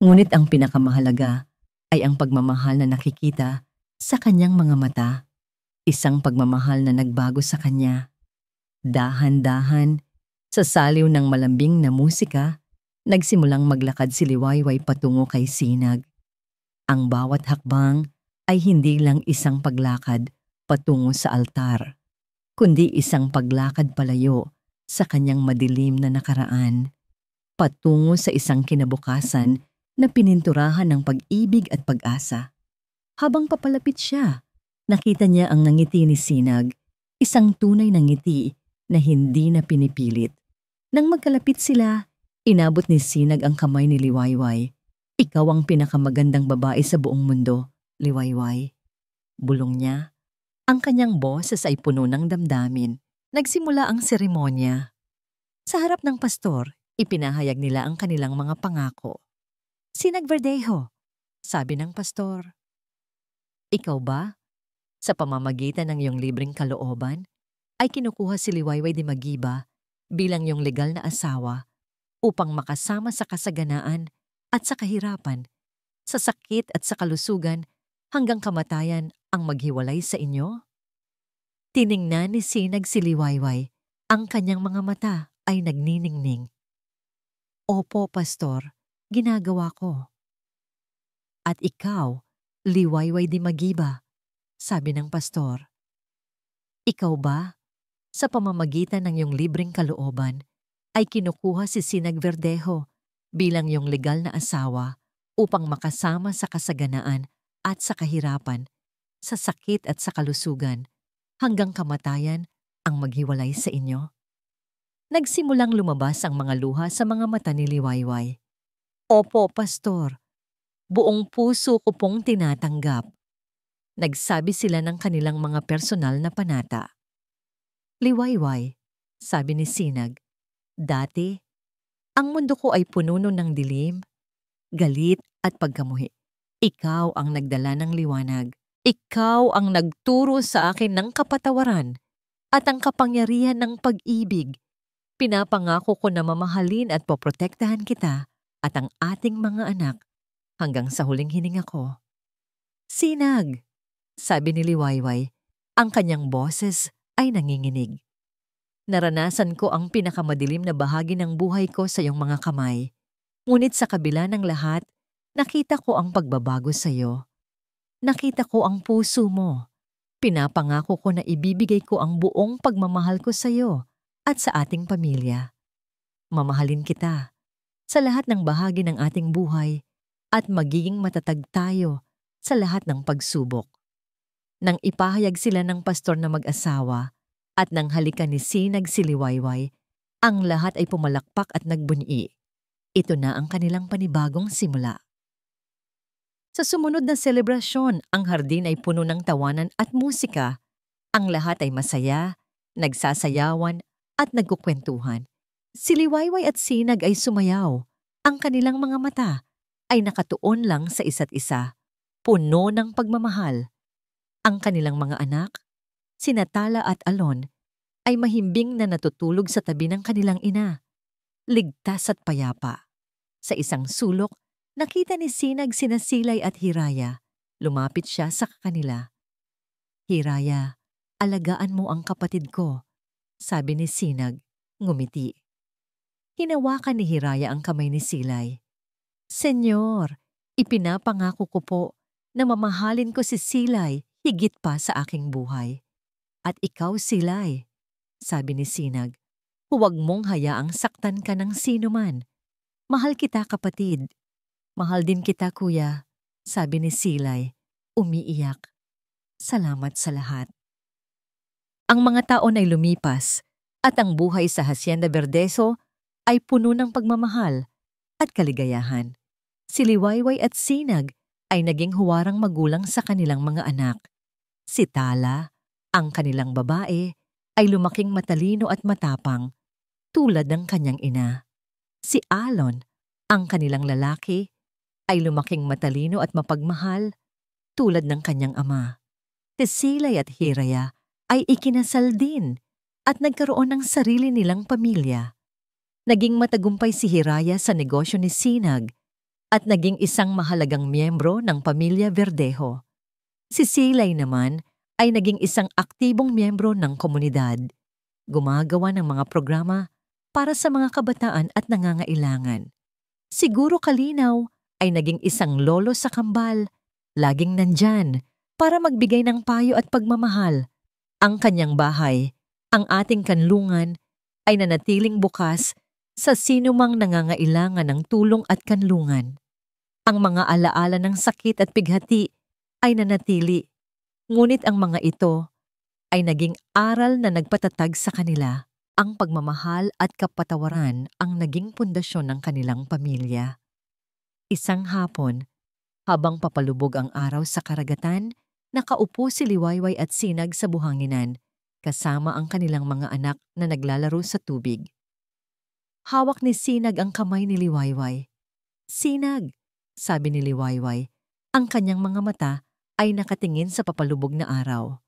Ngunit ang pinakamahalaga ay ang pagmamahal na nakikita sa kanyang mga mata. Isang pagmamahal na nagbago sa kanya. Dahan-dahan, sa saliw ng malambing na musika, nagsimulang maglakad si Liwayway patungo kay Sinag. Ang bawat hakbang ay hindi lang isang paglakad patungo sa altar, kundi isang paglakad palayo sa kanyang madilim na nakaraan, patungo sa isang kinabukasan na pininturahan ng pag-ibig at pag-asa. Habang papalapit siya, nakita niya ang ngiti ni Sinag, isang tunay na ngiti na hindi na pinipilit. Nang magkalapit sila, inabot ni Sinag ang kamay ni Liwayway. Ikaw ang pinakamagandang babae sa buong mundo, Liwayway. Bulong niya. Ang kanyang boses ay puno ng damdamin. Nagsimula ang seremonya. Sa harap ng pastor, ipinahayag nila ang kanilang mga pangako. Sinag Verdejo, sabi ng pastor. Ikaw ba, sa pamamagitan ng iyong libreng kalooban, ay kinukuha si Liwayway di Magiba bilang iyong legal na asawa upang makasama sa kasaganaan at sa kahirapan, sa sakit at sa kalusugan hanggang kamatayan ang maghiwalay sa inyo? Tiningnan ni Sinag si Liwayway. Ang kanyang mga mata ay nagniningning. Opo, pastor, ginagawa ko. At ikaw, Liwayway di Magiba, sabi ng pastor. Ikaw ba, sa pamamagitan ng iyong libreng kalooban, ay kinukuha si Sinag Verdejo bilang iyong legal na asawa upang makasama sa kasaganaan at sa kahirapan, sa sakit at sa kalusugan, hanggang kamatayan ang maghiwalay sa inyo? Nagsimulang lumabas ang mga luha sa mga mata ni Liwayway. Opo, pastor. Buong puso ko pong tinatanggap. Nagsabi sila ng kanilang mga personal na panata. Liwayway, sabi ni Sinag, dati, ang mundo ko ay puno ng dilim, galit at pagkamuhi. Ikaw ang nagdala ng liwanag. Ikaw ang nagturo sa akin ng kapatawaran at ang kapangyarihan ng pag-ibig. Pinapangako ko na mamahalin at poprotektahan kita at ang ating mga anak hanggang sa huling hininga ko. Sinag, sabi ni Liwayway, ang kanyang boses ay nanginginig. Naranasan ko ang pinakamadilim na bahagi ng buhay ko sa iyong mga kamay. Ngunit sa kabila ng lahat, nakita ko ang pagbabago sa iyo. Nakita ko ang puso mo. Pinapangako ko na ibibigay ko ang buong pagmamahal ko sa iyo at sa ating pamilya. Mamahalin kita sa lahat ng bahagi ng ating buhay at magiging matatag tayo sa lahat ng pagsubok. Nang ipahayag sila ng pastor na mag-asawa at nang halikan ni Sinag si Liwayway, ang lahat ay pumalakpak at nagbunyi. Ito na ang kanilang panibagong simula. Sa sumunod na selebrasyon, ang hardin ay puno ng tawanan at musika. Ang lahat ay masaya, nagsasayawan at nagkukwentuhan. Si Liwayway at Sinag ay sumayaw. Ang kanilang mga mata ay nakatuon lang sa isa't isa, puno ng pagmamahal. Ang kanilang mga anak, sina Tala at Alon, ay mahimbing na natutulog sa tabi ng kanilang ina, ligtas at payapa. Sa isang sulok, nakita ni Sinag sina Silay at Hiraya. Lumapit siya sa kanila. Hiraya, alagaan mo ang kapatid ko, sabi ni Sinag, ngumiti. Hinawakan ni Hiraya ang kamay ni Silay. Senyor, ipinapangako ko po na mamahalin ko si Silay higit pa sa aking buhay. At ikaw, Silay, sabi ni Sinag, huwag mong hayaang saktan ka ng sino man. Mahal kita, kapatid. Mahal din kita, kuya, sabi ni Silay, umiiyak. Salamat sa lahat. Ang mga taon ay lumipas at ang buhay sa Hacienda Verdeso ay puno ng pagmamahal at kaligayahan. Si Liwayway at Sinag ay naging huwarang magulang sa kanilang mga anak. Si Tala, ang kanilang babae, ay lumaking matalino at matapang tulad ng kanyang ina. Si Alon, ang kanilang lalaki, ay lumaking matalino at mapagmahal tulad ng kanyang ama. Si Silay at Hiraya ay ikinasal din at nagkaroon ng sarili nilang pamilya. Naging matagumpay si Hiraya sa negosyo ni Sinag at naging isang mahalagang miyembro ng pamilya Verdejo. Si Silay naman ay naging isang aktibong miyembro ng komunidad, gumagawa ng mga programa para sa mga kabataan at nangangailangan. Si Guro Kalinaw ay naging isang lolo sa kambal, laging nandyan para magbigay ng payo at pagmamahal. Ang kanyang bahay, ang ating kanlungan, ay nanatiling bukas sa sinumang nangangailangan ng tulong at kanlungan. Ang mga alaala ng sakit at pighati ay nanatili, ngunit ang mga ito ay naging aral na nagpatatag sa kanila. Ang pagmamahal at kapatawaran ang naging pundasyon ng kanilang pamilya. Isang hapon, habang papalubog ang araw sa karagatan, nakaupo si Liwayway at Sinag sa buhanginan, kasama ang kanilang mga anak na naglalaro sa tubig. Hawak ni Sinag ang kamay ni Liwayway. "Sinag," sabi ni Liwayway, ang kanyang mga mata ay nakatingin sa papalubog na araw.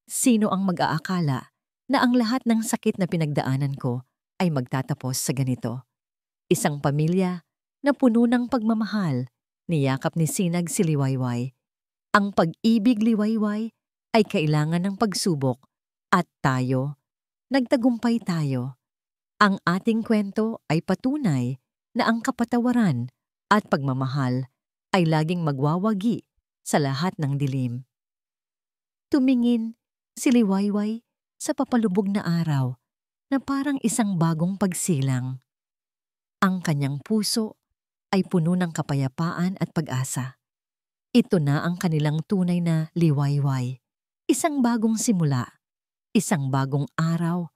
"Sino ang mag-aakala na ang lahat ng sakit na pinagdaanan ko ay magtatapos sa ganito? Isang pamilya na puno ng pagmamahal." Niyakap ni Sinag si Liwayway. Ang pag-ibig, Liwayway, ay kailangan ng pagsubok at tayo, nagtagumpay tayo. Ang ating kwento ay patunay na ang kapatawaran at pagmamahal ay laging magwawagi sa lahat ng dilim. Tumingin si Liwayway sa papalubog na araw na parang isang bagong pagsilang. Ang kanyang puso ay puno ng kapayapaan at pag-asa. Ito na ang kanilang tunay na Liwayway. Isang bagong simula, isang bagong araw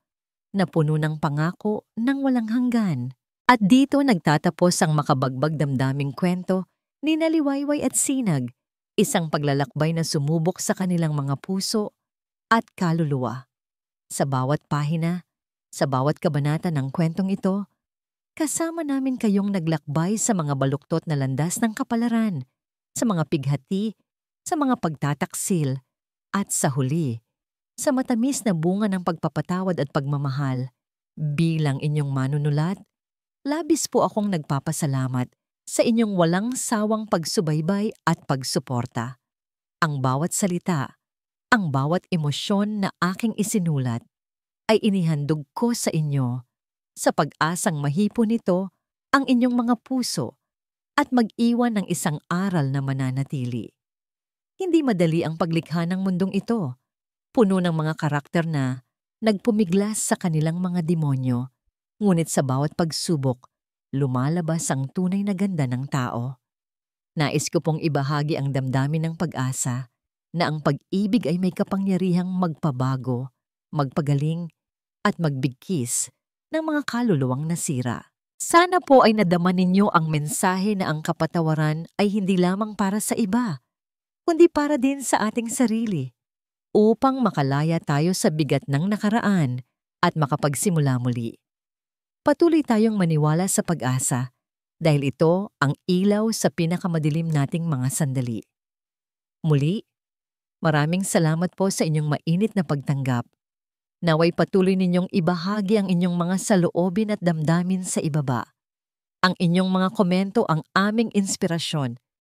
na puno ng pangako ng walang hanggan. At dito nagtatapos ang makabagbag damdaming kwento ni na Liwayway at Sinag, isang paglalakbay na sumubok sa kanilang mga puso at kaluluwa. Sa bawat pahina, sa bawat kabanata ng kwentong ito, kasama namin kayong naglakbay sa mga baluktot na landas ng kapalaran, sa mga pighati, sa mga pagtataksil, at sa huli, sa matamis na bunga ng pagpapatawad at pagmamahal. Bilang inyong manunulat, labis po akong nagpapasalamat sa inyong walang sawang pagsubaybay at pagsuporta. Ang bawat salita, ang bawat emosyon na aking isinulat, ay inihandog ko sa inyo sa pag-asang mahipon nito ang inyong mga puso at mag-iwan ng isang aral na mananatili. Hindi madali ang paglikha ng mundong ito, puno ng mga karakter na nagpumiglas sa kanilang mga demonyo, ngunit sa bawat pagsubok, lumalabas ang tunay na ganda ng tao. Nais ko pong ibahagi ang damdamin ng pag-asa na ang pag-ibig ay may kapangyarihang magpabago, magpagaling, at magbigkis ng mga kaluluwang nasira. Sana po ay nadama ninyo ang mensahe na ang kapatawaran ay hindi lamang para sa iba, kundi para din sa ating sarili, upang makalaya tayo sa bigat ng nakaraan at makapagsimula muli. Patuloy tayong maniwala sa pag-asa dahil ito ang ilaw sa pinakamadilim nating mga sandali. Muli, maraming salamat po sa inyong mainit na pagtanggap. Naway patuloy ninyong ibahagi ang inyong mga saloobin at damdamin sa ibaba. Ang inyong mga komento ang aming inspirasyon